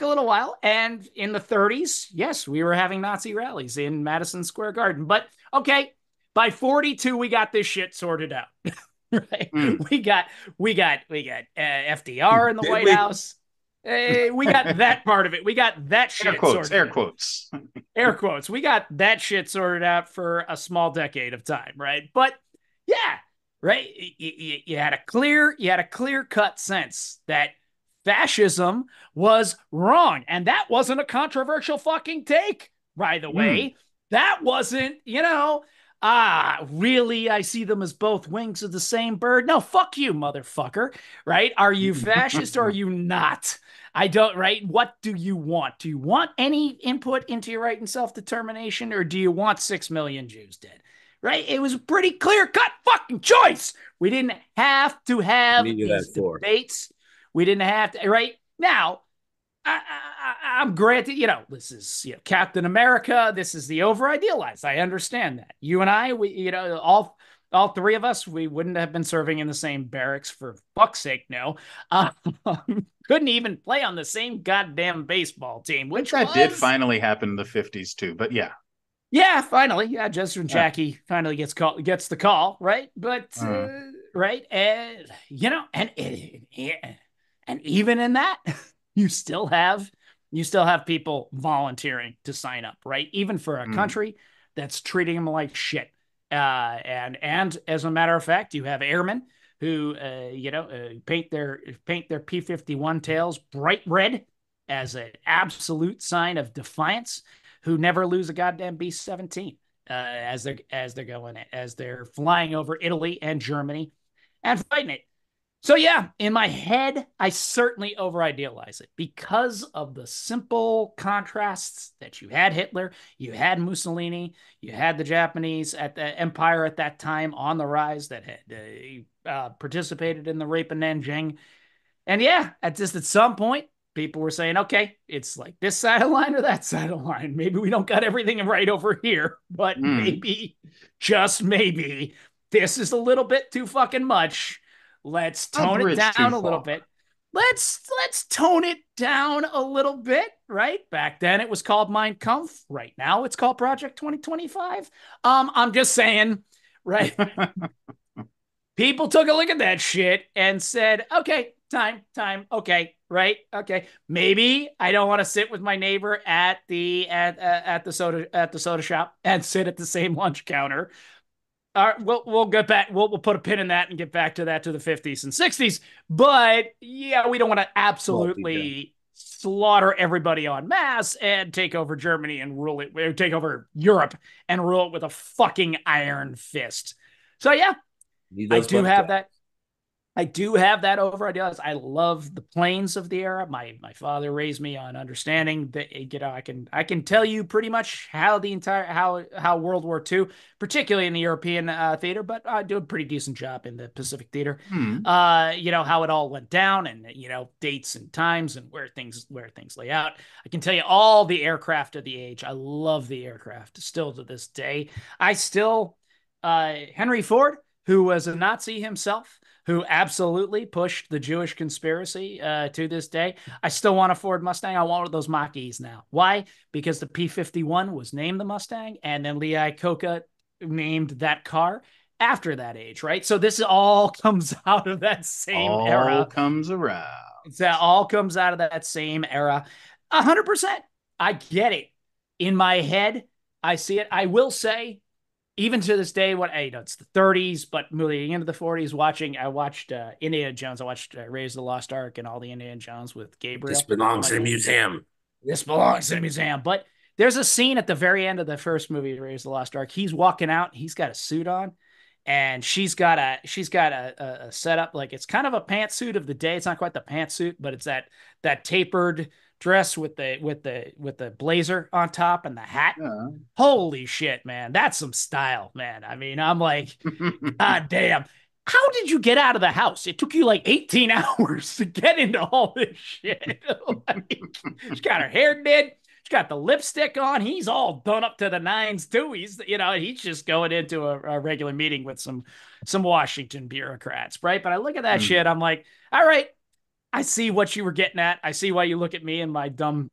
a little while. And in the 30s, yes, we were having Nazi rallies in Madison Square Garden. But okay, by 42, we got this shit sorted out. Right? We got FDR in the White House. We got that part of it. We got that shit sorted out. Air quotes. We got that shit sorted out for a small decade of time, right? But yeah, right. You had a clear cut sense that fascism was wrong, and that wasn't a controversial fucking take. By the way, that wasn't, really, I see them as both wings of the same bird. No, fuck you, motherfucker. Right? Are you fascist or are you not? I don't, right? What do you want? Do you want any input into your right and self-determination, or do you want 6 million Jews dead? Right? It was a pretty clear-cut fucking choice. We didn't have to have these debates. We didn't have to, right? Now, I'm granted, this is Captain America. This is the over-idealized. I understand that. You and I, we, all three of us, we wouldn't have been serving in the same barracks for fuck's sake. No, couldn't even play on the same goddamn baseball team. Which that did finally happen in the 50s too. But yeah, finally, Jester and Jackie finally gets the call, right? But right, and and even in that. You still have people volunteering to sign up, right? Even for a country that's treating them like shit. And as a matter of fact, you have airmen who paint their P-51 tails bright red as an absolute sign of defiance, who never lose a goddamn B-17 as they're flying over Italy and Germany and fighting it. So yeah, in my head, I certainly over-idealize it because of the simple contrasts that you had Hitler, you had Mussolini, you had the Japanese at the empire at that time on the rise that had participated in the rape of Nanjing. And yeah, at some point, people were saying, okay, it's like this side of the line or that side of the line. Maybe we don't got everything right over here, but maybe, just maybe, this is a little bit too fucking much. Let's tone it down a little bit. Let's tone it down a little bit, right? Back then it was called Mein Kampf. Right now it's called Project 2025. I'm just saying, right? People took a look at that shit and said, okay, time, okay, right? Okay. Maybe I don't want to sit with my neighbor at the soda shop and sit at the same lunch counter. All right, we'll get back. We'll put a pin in that and get back to the 50s and 60s. But yeah, we don't want to absolutely slaughter everybody en masse and take over Germany and rule it, take over Europe and rule it with a fucking iron fist. So yeah, I do have that. I do have that over idealized. I love the planes of the era. My father raised me on understanding that, I can tell you pretty much how the entire how World War II, particularly in the European theater, but I do a pretty decent job in the Pacific theater. How it all went down and dates and times and where things lay out. I can tell you all the aircraft of the age. I love the aircraft still to this day. I still Henry Ford, who was a Nazi himself, who absolutely pushed the Jewish conspiracy to this day. I still want a Ford Mustang. I want one of those Mach-E's now. Why? Because the P-51 was named the Mustang, and then Lee Iacocca named that car after that age, right? So this all comes out of that same era. All comes around. That all comes out of that same era. 100%. I get it. in my head, I see it. I will say, even to this day, it's the 30s, but moving into the 40s, I watched Indiana Jones. I watched Raise the Lost Ark and all the Indiana Jones with This Gabriel. belongs Like, in a museum. this belongs in a museum. But there's a scene at the very end of the first movie, Raise the Lost Ark. He's walking out. He's got a suit on, and she's got a setup, like it's kind of a pantsuit of the day. It's not quite the pantsuit, but it's that tapered dress with the blazer on top and the hat. Yeah. Holy shit, man. That's some style, man. I mean, I'm like, God damn. How did you get out of the house? It took you like 18 hours to get into all this shit. Like, she's got her hair did. She's got the lipstick on. He's all done up to the nines too. He's just going into a regular meeting with some Washington bureaucrats, right? But I look at that shit. I'm like, all right, I see what you were getting at. I see why you look at me and my dumb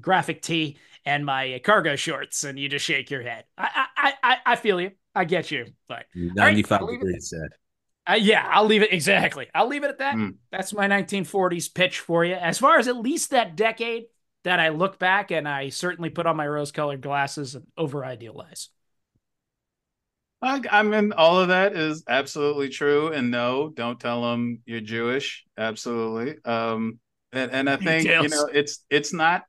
graphic tee and my cargo shorts, and you just shake your head. I feel you. I get you. But 95 degrees said. Yeah, I'll leave it exactly. I'll leave it at that. That's my 1940s pitch for you. As far as at least that decade that I look back and I certainly put on my rose-colored glasses and over-idealize. I mean, all of that is absolutely true. And no, don't tell them you're Jewish. Absolutely. And I think, it's not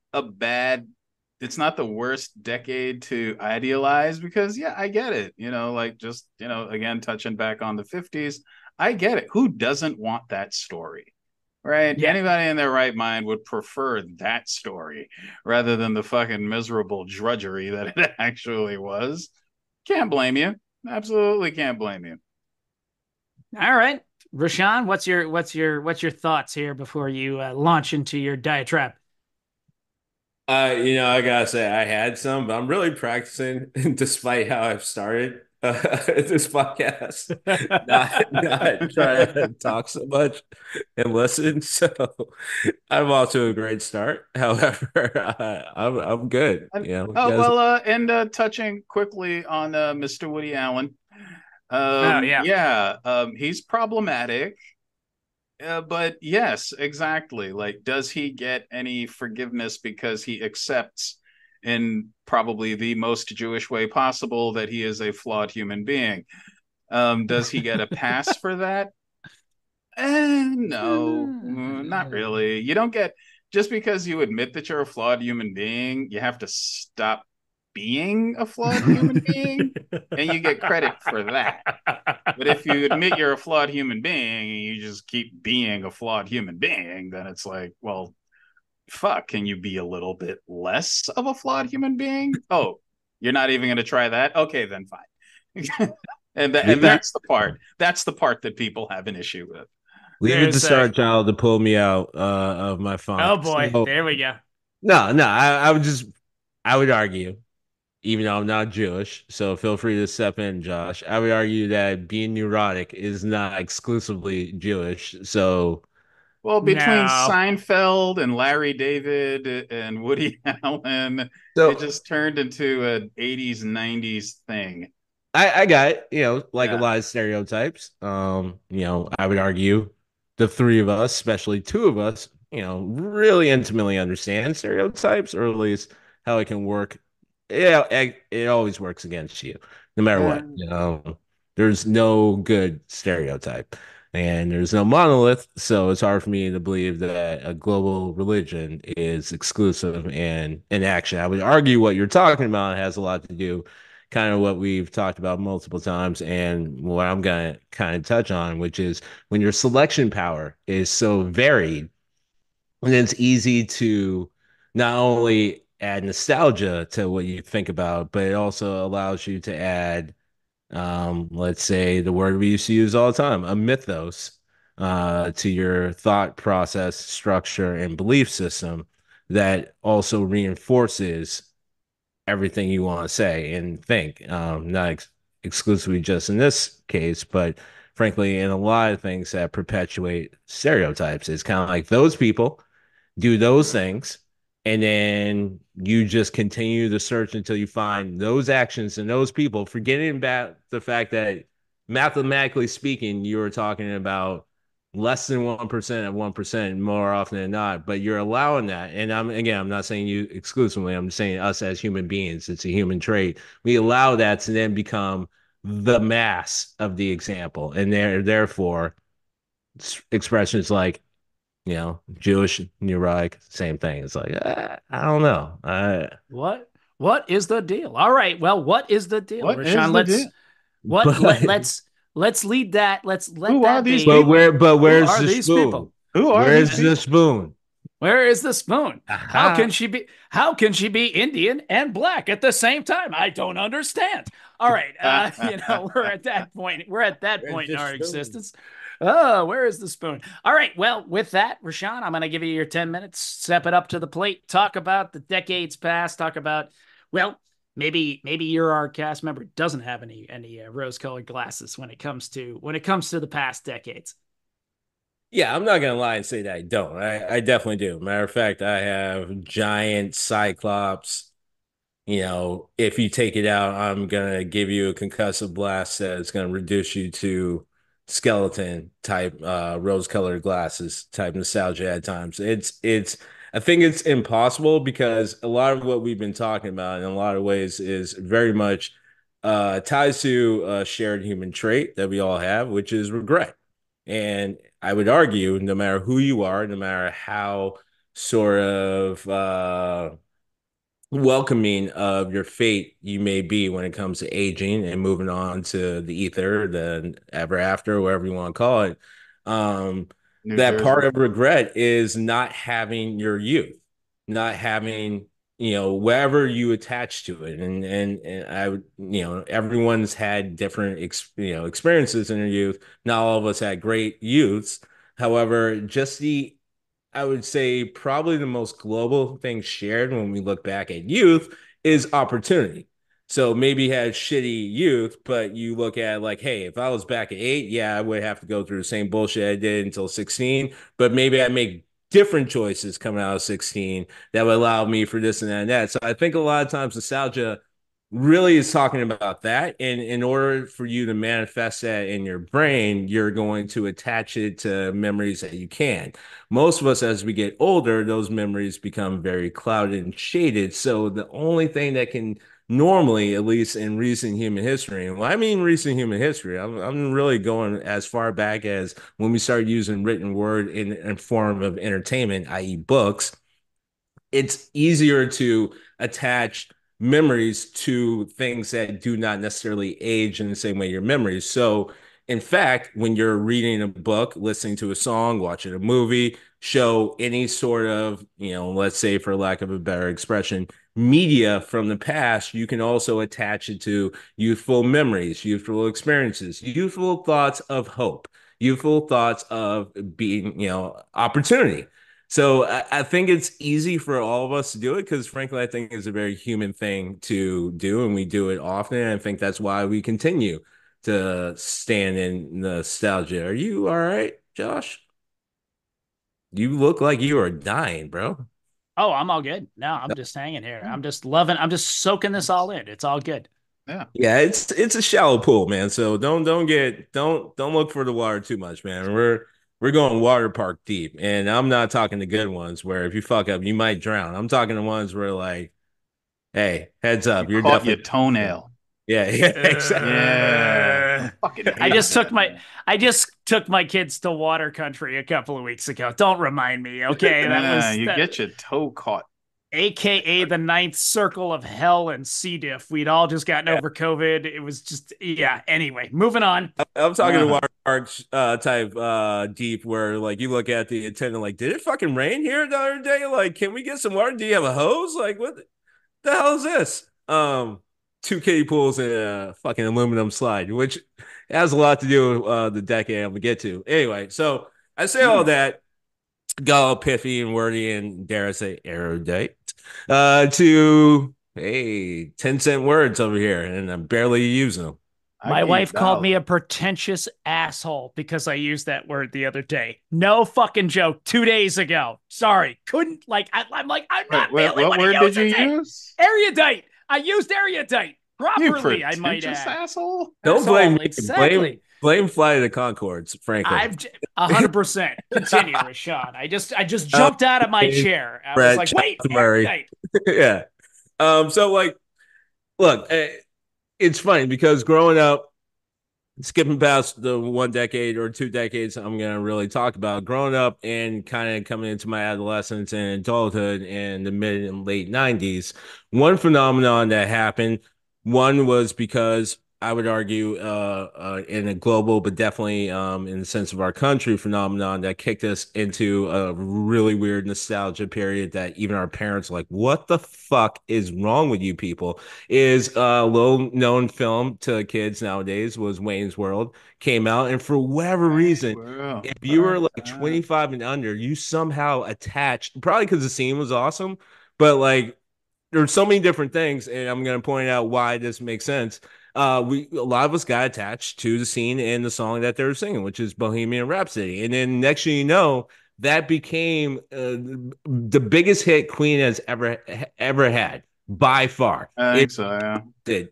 it's not the worst decade to idealize, because yeah, I get it. Like, just, again, touching back on the 50s, I get it. Who doesn't want that story? Right? Yeah. Anybody in their right mind would prefer that story rather than the fucking miserable drudgery that it actually was. Can't blame you. Absolutely can't blame you. All right, Rashawn, what's your thoughts here before you launch into your diatribe? I gotta say I had some, but I'm really practicing, despite how I've started this podcast, not trying to talk so much and listen. So I'm off to a great start. However, I'm good. And touching quickly on Mr. Woody Allen. He's problematic. But yes, exactly. Like, does he get any forgiveness because he accepts, in probably the most Jewish way possible, that he is a flawed human being? Does he get a pass for that? No, not really. You don't get, just because you admit that you're a flawed human being, you have to stop being a flawed human being, and you get credit for that. But if you admit you're a flawed human being and you just keep being a flawed human being, then it's like, well, fuck, can you be a little bit less of a flawed human being? Oh, you're not even going to try that? Okay, then fine. and that's the part. That's the part that people have an issue with. Leave it to Star Child to pull me out of my funk. Oh boy, there we go. No, I would argue, even though I'm not Jewish, so feel free to step in, Josh. I would argue that being neurotic is not exclusively Jewish. So, well, between Seinfeld and Larry David and Woody Allen, it just turned into an 80s, 90s thing. I got it, a lot of stereotypes. I would argue the three of us, especially two of us, really intimately understand stereotypes, or at least how it can work. Yeah, it always works against you, no matter what. There's no good stereotype, and there's no monolith. So it's hard for me to believe that a global religion is exclusive and in action. I would argue what you're talking about has a lot to do, kind of what we've talked about multiple times, and what I'm gonna kind of touch on, which is when your selection power is so varied, and it's easy to not only add nostalgia to what you think about, but it also allows you to add, let's say the word we used to use all the time, a mythos, to your thought process, structure, and belief system that also reinforces everything you want to say and think. Not exclusively just in this case, but frankly, in a lot of things that perpetuate stereotypes. It's kind of like those people do those things, and then you just continue the search until you find those actions and those people, forgetting about the fact that mathematically speaking, you were talking about less than 1% of 1% more often than not, but you're allowing that. And I'm not saying you exclusively, I'm saying us as human beings. It's a human trait. We allow that to then become the mass of the example. And therefore expressions like, Jewish, neurotic, same thing. It's like, I don't know. What is the deal? All right. Well, what is the deal, What Rashawn? is the deal? Let's lead that. Let's let Who that are these be. people? Where's are the these spoon? people? Who are Where's these the people? spoon? Where is the spoon? Aha. How can she be Indian and black at the same time? I don't understand. All right. We're at that point. We're at that point in our existence. Oh, where is the spoon? All right. Well, with that, Rashawn, I'm going to give you your 10 minutes. Step it up to the plate. Talk about the decades past. Talk about, well, maybe you're our cast member doesn't have any rose-colored glasses when it comes to the past decades. Yeah, I'm not gonna lie and say that I don't. I definitely do. Matter of fact, I have giant cyclops. If you take it out, I'm gonna give you a concussive blast that's gonna reduce you to skeleton type, rose-colored glasses type nostalgia at times. It's. I think it's impossible because a lot of what we've been talking about in a lot of ways is very much ties to a shared human trait that we all have, which is regret. And I would argue, no matter who you are, no matter how sort of welcoming of your fate you may be when it comes to aging and moving on to the ether, the ever after, whatever you want to call it, that part of regret is not having your youth, not having wherever you attach to it. And I would, everyone's had different experiences in their youth. Not all of us had great youths. However, I would say probably the most global thing shared when we look back at youth is opportunity. So maybe you had shitty youth, but you look at like, hey, if I was back at 8, yeah, I would have to go through the same bullshit I did until 16, but maybe I make different choices coming out of 16 that would allow me for this and that and that. So I think a lot of times nostalgia really is talking about that. And in order for you to manifest that in your brain, you're going to attach it to memories that you can. Most of us, as we get older, those memories become very clouded and shaded. So the only thing that can normally, at least in recent human history, and when I mean recent human history, I'm really going as far back as when we started using written word in form of entertainment, i.e. books. It's easier to attach memories to things that do not necessarily age in the same way your memories. So, in fact, when you're reading a book, listening to a song, watching a movie, show any sort of, let's say for lack of a better expression, media from the past, you can also attach it to youthful memories, youthful experiences, youthful thoughts of hope, youthful thoughts of being, opportunity. So I think it's easy for all of us to do it because, frankly, I think it's a very human thing to do, and we do it often. And I think that's why we continue to stand in nostalgia. Are you all right, Josh? You look like you are dying, bro. Oh, I'm all good. No, I'm just hanging here. I'm just loving. I'm just soaking this all in. It's all good. Yeah. It's a shallow pool, man. So don't look for the water too much, man. We're going water park deep, and I'm not talking the good ones where if you fuck up, you might drown. I'm talking the ones where like, hey, heads up, you're caught definitely your toenail. Yeah, exactly. Yeah. I just took my kids to water country a couple of weeks ago. Don't remind me, okay? Get your toe caught. AKA the ninth circle of hell and C. diff. We'd all just gotten over COVID. It was just, yeah. Anyway, moving on. I'm talking to water parks type deep where like you look at the attendant like, did it fucking rain here the other day? Like, can we get some water? Do you have a hose? Like, what the hell is this? 2 kiddie pools and a fucking aluminum slide, which has a lot to do with the decade I'm gonna get to. Anyway, so I say all that, got all pithy and wordy and dare I say erudite, to 10-cent words over here, and I'm barely using them. My wife called me a pretentious asshole because I used that word the other day. No fucking joke. 2 days ago. Sorry. Couldn't like, I'm like, I'm not really what word did you use? Erudite. I used erudite properly, I might add. Asshole. Don't blame me. Exactly. Blame Flight of the Conchords, frankly. I've 100% continue, Rashawn. I just Uh, jumped out of my chair. I was Brett, like, shout wait, out to Murray. Ammonite. Yeah. So like, look, it's funny because growing up, skipping past the 1 decade or 2 decades, I'm gonna really talk about growing up and kind of coming into my adolescence and adulthood in the mid and late '90s. One phenomenon that happened, one was because I would argue, in a global, but definitely in the sense of our country, phenomenon that kicked us into a really weird nostalgia period that even our parents were like, "What the fuck is wrong with you people?" Is a little known film to kids nowadays was Wayne's World came out, and for whatever reason, Well, if you were first like time. 25 and under, you somehow attached, probably because the scene was awesome, but like there's so many different things, and I'm going to point out why this makes sense. We a lot of us got attached to the scene and the song that they were singing, which is Bohemian Rhapsody, and then next thing you know, that became the biggest hit Queen has ever had by far. I It think so, yeah. did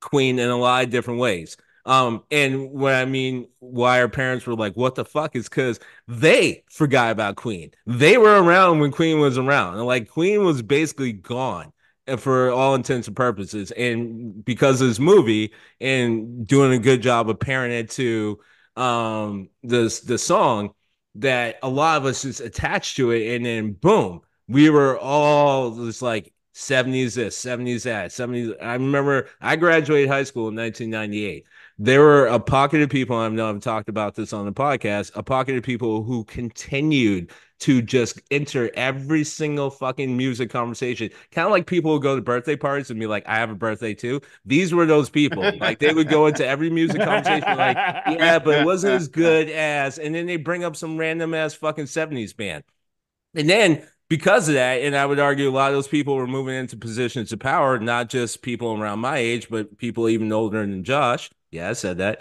Queen in a lot of different ways. And what I mean, why our parents were like, "What the fuck?" is because they forgot about Queen. They were around when Queen was around, and like Queen was basically gone for all intents and purposes. And because of this movie and doing a good job of pairing it to the song, that a lot of us just attached to it, and then boom, we were all just like 70s this, 70s that, 70s. I remember I graduated high school in 1998. There were a pocket of people, I know I've talked about this on the podcast, a pocket of people who continued to just enter every single fucking music conversation. Kind of like people who go to birthday parties and be like, I have a birthday too. These were those people. Like they would go into every music conversation like, yeah, but it wasn't as good as, and then they bring up some random ass fucking 70s band. And then because of that, and I would argue a lot of those people were moving into positions of power, not just people around my age, but people even older than Josh. Yeah, I said that.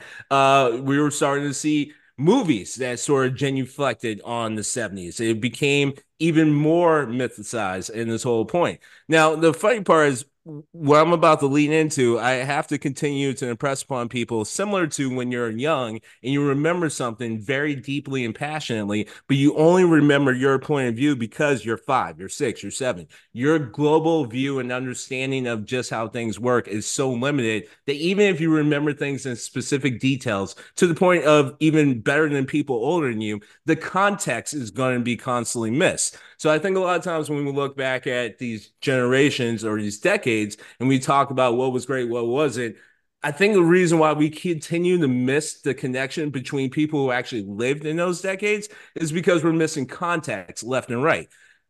We were starting to see movies that sort of genuflected on the 70s. It became even more mythicized in this whole point. Now, the funny part is what I'm about to lean into, I have to continue to impress upon people, similar to when you're young and you remember something very deeply and passionately, but you only remember your point of view because you're 5, you're 6, you're 7. Your global view and understanding of just how things work is so limited that even if you remember things in specific details to the point of even better than people older than you, the context is going to be constantly missed. So I think a lot of times when we look back at these generations or these decades and we talk about what was great, what wasn't, I think the reason why we continue to miss the connection between people who actually lived in those decades is because we're missing context left and right.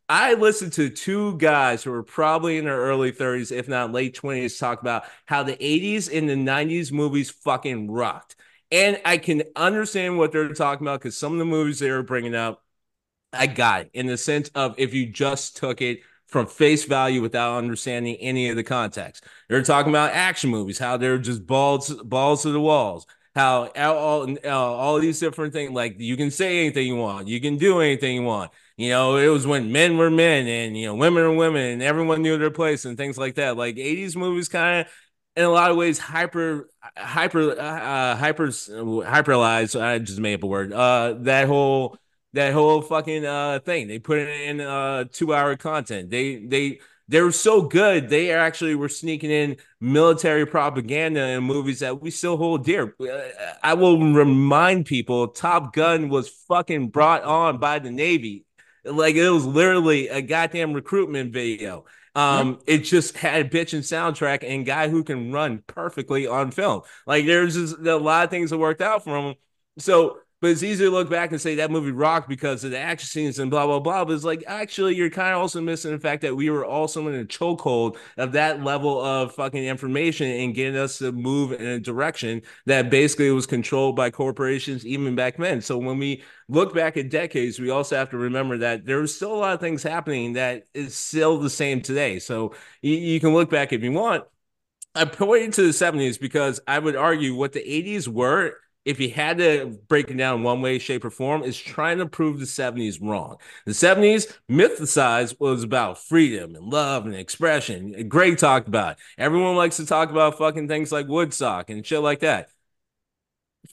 I listened to two guys who were probably in their early 30s, if not late 20s, talk about how the 80s and the 90s movies fucking rocked. And I can understand what they're talking about because some of the movies they were bringing up I got it in the sense of if you just took it from face value without understanding any of the context. They're talking about action movies, how they're just balls to the walls, how all these different things, like you can say anything you want, you can do anything you want. You know, it was when men were men and, you know, women are women and everyone knew their place and things like that. Like 80s movies kind of, in a lot of ways, hyperalized. I just made up a word. That whole fucking thing. They put it in 2 hour content. They were so good. They actually were sneaking in military propaganda in movies that we still hold dear. I will remind people Top Gun was fucking brought on by the Navy. Like it was literally a goddamn recruitment video. It just had a bitchin' soundtrack and guy who can run perfectly on film. Like there's just a lot of things that worked out for him. So but it's easy to look back and say that movie rocked because of the action scenes and blah, blah, blah. But it's like, actually, you're kind of also missing the fact that we were also in a chokehold of that level of fucking information and getting us to move in a direction that basically was controlled by corporations even back then. So when we look back at decades, we also have to remember that there's still a lot of things happening that is still the same today. So you can look back if you want. I pointed to the 70s because I would argue what the 80s were, if you had to break it down one way, shape, or form, is trying to prove the 70s wrong. The 70s, mythicized, was about freedom and love and expression. Greg talked about it. Everyone likes to talk about fucking things like Woodstock and shit like that.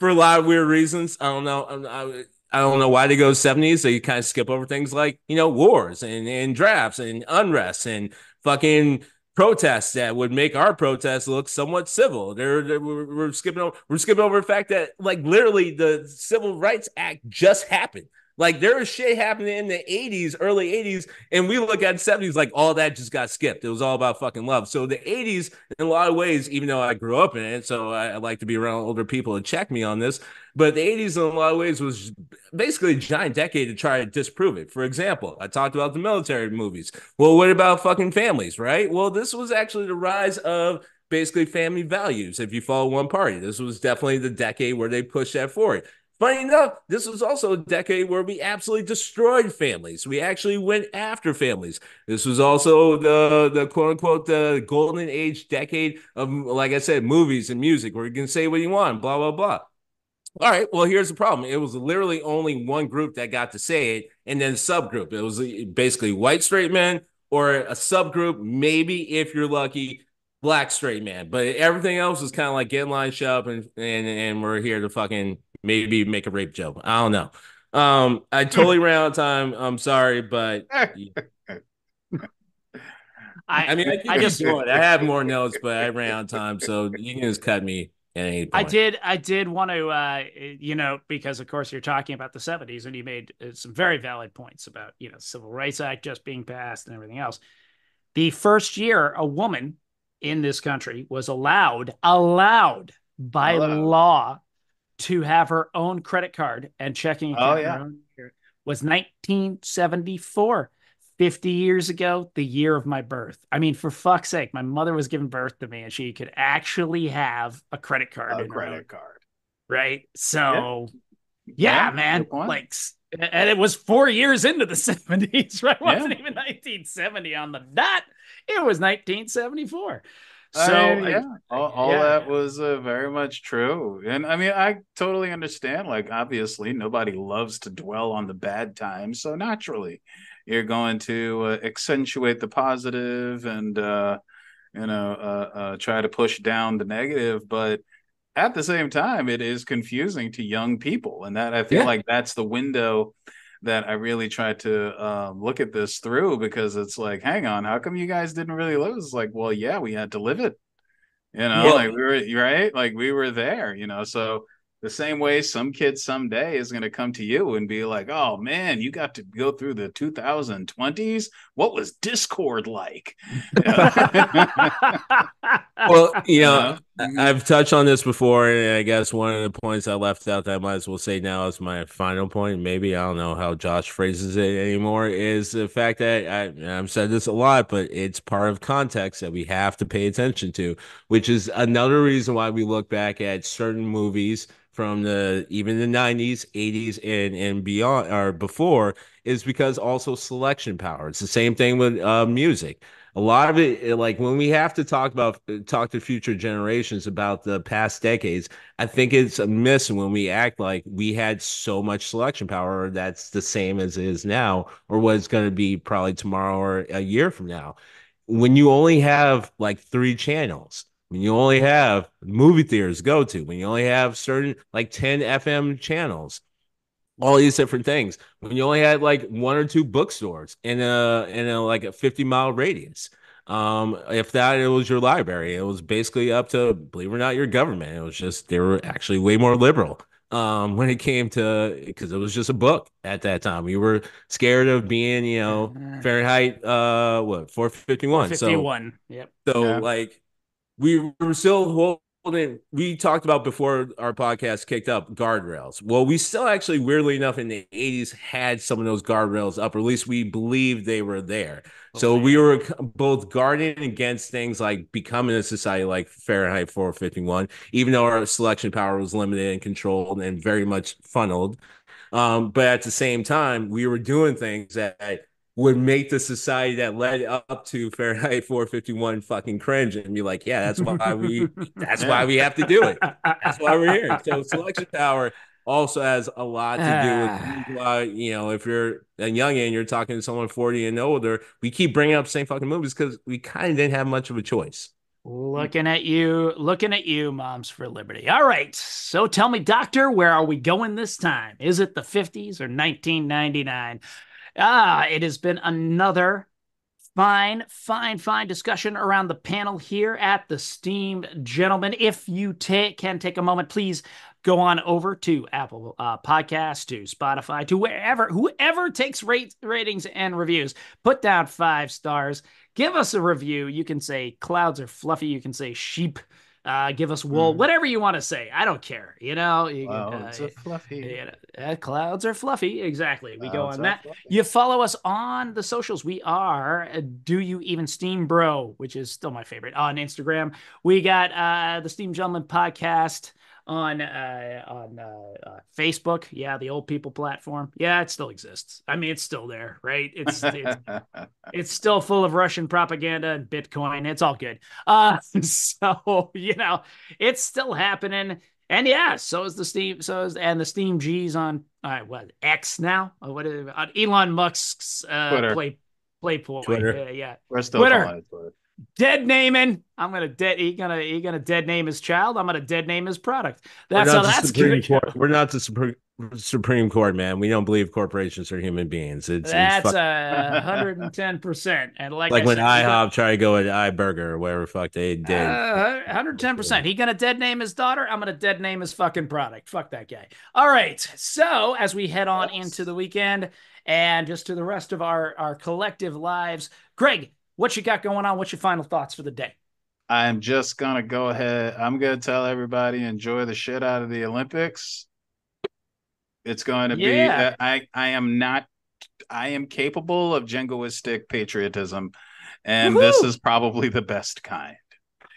for a lot of weird reasons. I don't know. I don't know why they go 70s. They kind of skip over things like, wars and drafts and unrest and fucking protests that would make our protests look somewhat civil. We're skipping over the fact that like literally the Civil Rights Act just happened. Like there was shit happening in the 80s, early 80s, and we look at the 70s like all that just got skipped. It was all about fucking love. So the 80s, in a lot of ways, even though I grew up in it, so I like to be around older people to check me on this, but the 80s in a lot of ways was basically a giant decade to try to disprove it. For example, I talked about the military movies. Well, what about fucking families, right? Well, this was actually the rise of basically family values if you follow one party. This was definitely the decade where they pushed that forward. Funny enough, this was also a decade where we absolutely destroyed families. We actually went after families. This was also the quote unquote the golden age decade of, like I said, movies and music where you can say what you want, blah, blah, blah. All right, well, here's the problem. It was literally only one group that got to say it, and then a subgroup. It was basically white straight men or a subgroup, maybe if you're lucky, black straight man. But everything else was kind of like get in line, shut up, and we're here to fucking maybe make a rape joke. I don't know. I totally ran out of time. I'm sorry, but I mean, I just do it. I have more notes, but I ran out of time, so you can just cut me at any point. I did want to, because of course you're talking about the 70s, and you made some very valid points about, Civil Rights Act just being passed and everything else. The first year a woman in this country was allowed by law to have her own credit card and checking account was 1974. 50 years ago, the year of my birth. I mean, for fuck's sake, my mother was giving birth to me and she could actually have a credit card. Right? So, yeah man. Like, and it was 4 years into the 70s, right? It wasn't even 1970 on the dot. It was 1974. So all that was very much true. And I mean, I totally understand. Like, obviously, nobody loves to dwell on the bad times. So naturally, you're going to accentuate the positive and try to push down the negative. But at the same time, it is confusing to young people, and that I feel like that's the window that I really try to look at this through, because it's like, hang on, how come you guys didn't really live? It's like, well, yeah, we had to live it, like we were right, like we were there, so the same way some kid someday is going to come to you and be like, oh man, you got to go through the 2020s. What was Discord like? Well, I've touched on this before, and I guess one of the points I left out that I might as well say now is my final point. Maybe I don't know how Josh phrases it anymore. Is the fact that I've said this a lot, but it's part of context that we have to pay attention to, which is another reason why we look back at certain movies from even the 90s, 80s, and beyond or before, is because also selection power. It's the same thing with music. A lot of it, like when we have to talk to future generations about the past decades, I think it's a miss when we act like we had so much selection power that's the same as it is now, or what it's going to be probably tomorrow or a year from now. When you only have like 3 channels, when you only have movie theaters to go to, when you only have certain like 10 FM channels, all these different things, when you only had like 1 or 2 bookstores in a like a 50-mile radius, if that, it was your library. It was basically up to, believe it or not, your government. It was just, they were actually way more liberal when it came to, because it was just a book at that time. We were scared of being, Fahrenheit 451. 451. Yep. So like we were still holding, we talked about before our podcast kicked up guardrails. Well, we still actually, weirdly enough, in the 80s had some of those guardrails up, or at least we believed they were there. So we were both guarding against things like becoming a society like Fahrenheit 451, even though our selection power was limited and controlled and very much funneled. But at the same time, we were doing things that would make the society that led up to Fahrenheit 451 fucking cringe and be like, yeah, that's why we have to do it. That's why we're here. So selection power also has a lot to do with why, if you're a youngin', you're talking to someone 40 and older, we keep bringing up the same fucking movies because we kind of didn't have much of a choice. Looking at you, Moms for Liberty. All right. So tell me, Doctor, where are we going this time? Is it the 50s or 1999? It has been another fine discussion around the panel here at the Steamed Gentleman. If you can take a moment, please go on over to Apple Podcasts, to Spotify, to whoever takes ratings and reviews. Put down 5 stars. Give us a review. You can say clouds are fluffy. You can say sheep. Give us wool, whatever you want to say. I don't care. Clouds are fluffy. Clouds are fluffy. Exactly. We go Clouds on are that. fluffy. You follow us on the socials. We are Do You Even Steam Bro, which is still my favorite, on Instagram. We got the Steam Gentleman podcast on Facebook. Yeah, the old people platform. Yeah, it still exists. I mean, it's still there, right? It's still full of Russian propaganda and Bitcoin. It's all good. So it's still happening. And yeah, so is the Steam. And the Steam G's on what, X now? What is it, on Elon Musk's Twitter. Playboy? Twitter. Yeah. We're still calling it Twitter. Dead naming. I'm gonna he gonna dead name his child. I'm gonna dead name his product. We're That's not how the that's Supreme gonna Court. We're not the Supreme Court, man. We don't believe corporations are human beings. That's 110%. And like like I when said, IHOP tried to go at iBurger or whatever the fuck they did. 110%. He gonna dead name his daughter. I'm gonna dead name his fucking product. Fuck that guy. All right. So as we head on into the weekend and just to the rest of our collective lives, Greg, what you got going on? What's your final thoughts for the day? I'm just gonna go ahead. I'm gonna tell everybody enjoy the shit out of the Olympics. It's going to be. I am capable of jingoistic patriotism, and this is probably the best kind.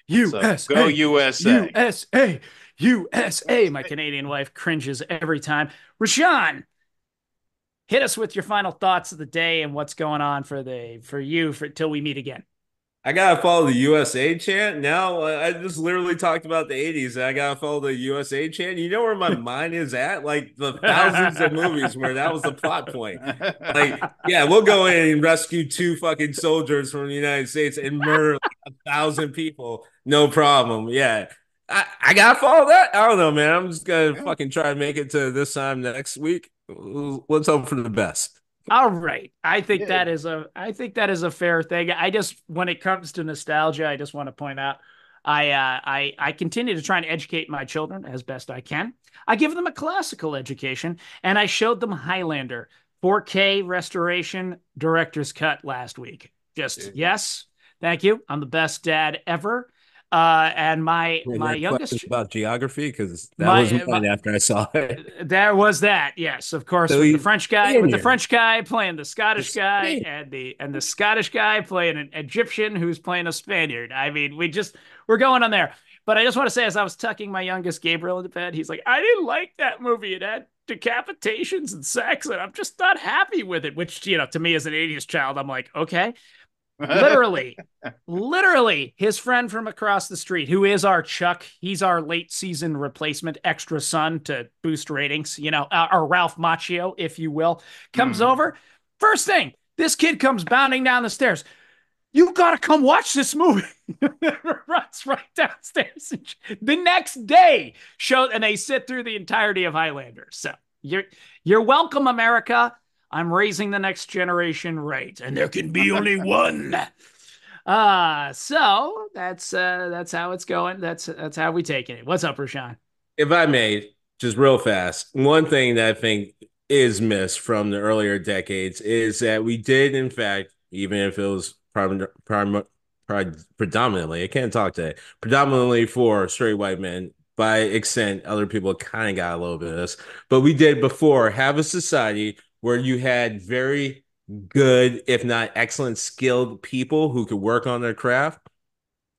USA, so go USA, USA. My Canadian wife cringes every time. Rashawn, hit us with your final thoughts of the day and what's going on for you till we meet again. I gotta follow the USA chant now. I just literally talked about the 80s. I gotta follow the USA chant. You know where my mind is at? Like the thousands of movies where that was the plot point. Like, yeah, we'll go in and rescue 2 fucking soldiers from the United States and murder like 1,000 people. No problem. Yeah. I gotta follow that. I don't know, man. I'm just gonna fucking try to make it to this time next week. Let's hope for the best. All right. I think that is a fair thing. I just, when it comes to nostalgia, I just want to point out I continue to try and educate my children as best I can. I give them a classical education, and I showed them Highlander 4K restoration director's cut last week. Yes, thank you. I'm the best dad ever. And my youngest about geography, because that was mine after I saw it. There was that, yes, of course, so with the French guy playing the Scottish guy, and the Scottish guy playing an Egyptian who's playing a Spaniard. I mean, we're going on there. But I just want to say, as I was tucking my youngest Gabriel into bed, he's like, I didn't like that movie. It had decapitations and sex, and I'm just not happy with it. Which, to me as an 80s child, I'm like, okay. literally his friend from across the street, who is our Chuck, he's our late season replacement extra son to boost ratings, our Ralph Macchio, if you will, comes over. First thing, this kid comes bounding down the stairs. You gotta come watch this movie. Runs right downstairs. The next day, and they sit through the entirety of Highlander. So you're welcome, America. I'm raising the next generation right, and there can be only one. So that's how it's going. That's how we taking it. What's up, Rashawn? If I may, just real fast, one thing that I think is missed from the earlier decades is that we did, in fact, even if it was predominantly, I can't talk today, predominantly for straight white men. By extent, other people kind of got a little bit of this, but we did before have a society where you had very good, if not excellent, skilled people who could work on their craft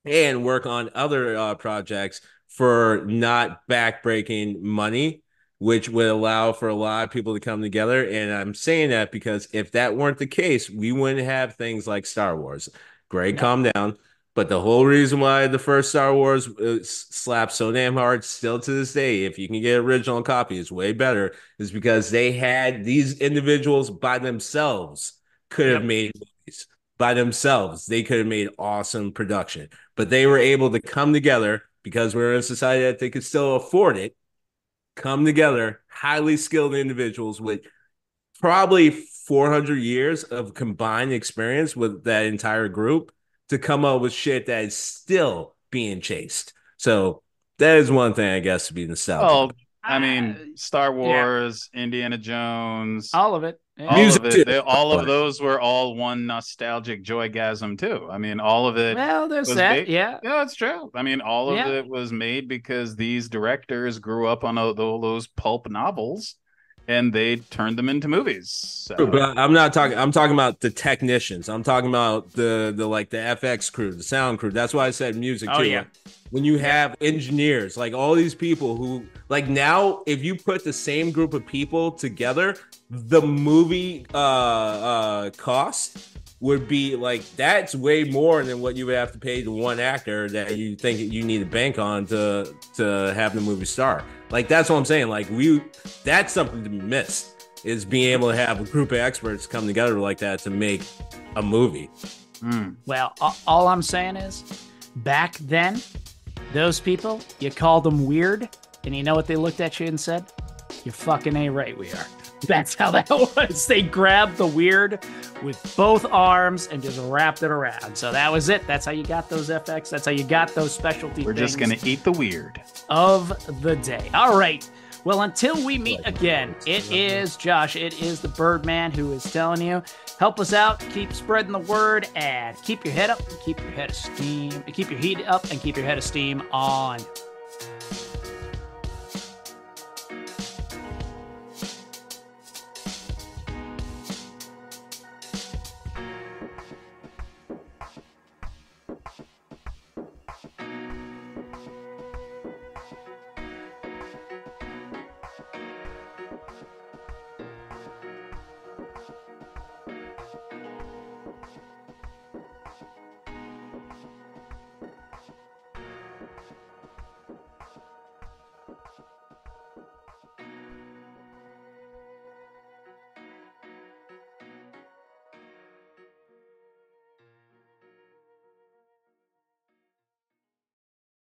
and work on other projects for not backbreaking money, which would allow for a lot of people to come together. And I'm saying that because if that weren't the case, we wouldn't have things like Star Wars. Greg, calm down. But the whole reason why the first Star Wars slaps so damn hard still to this day, if you can get original copies, way better, is because they had these individuals by themselves could have made movies. by themselves, they could have made awesome production. But they were able to come together because we're in a society that they could still afford it, come together, highly skilled individuals with probably 400 years of combined experience with that entire group to come up with shit that is still being chased. So that is one thing, I guess, to be nostalgic. Oh, I mean, Star Wars, Indiana Jones, all of it. Yeah. All of it. All of those were all one nostalgic joygasm too. I mean, all of it. Well, there's that. Yeah, it's true. I mean, all of it was made because these directors grew up on all those pulp novels, and they turned them into movies. So. But I'm not talking. I'm talking about the technicians. I'm talking about the FX crew, the sound crew. That's why I said music too. Yeah. Like, when you have engineers, like all these people who, like now, if you put the same group of people together, the movie cost would be like, that's way more than what you would have to pay to one actor that you think you need to bank on to have the movie star. Like, that's what I'm saying. Like, that's something to be missed, is being able to have a group of experts come together like that to make a movie. Well, all I'm saying is, back then, those people, you called them weird, and you know what they looked at you and said? You're fucking A right, we are. That's how that was. They grabbed the weird with both arms and just wrapped it around. So that was it. That's how you got those FX. That's how you got those specialty We're things just going to eat the weird of the day. All right. Well, until we meet again, it is Josh. It is the Birdman who is telling you, help us out, keep spreading the word, and keep your head up, and keep your head of steam, keep your heat up, and keep your head of steam on.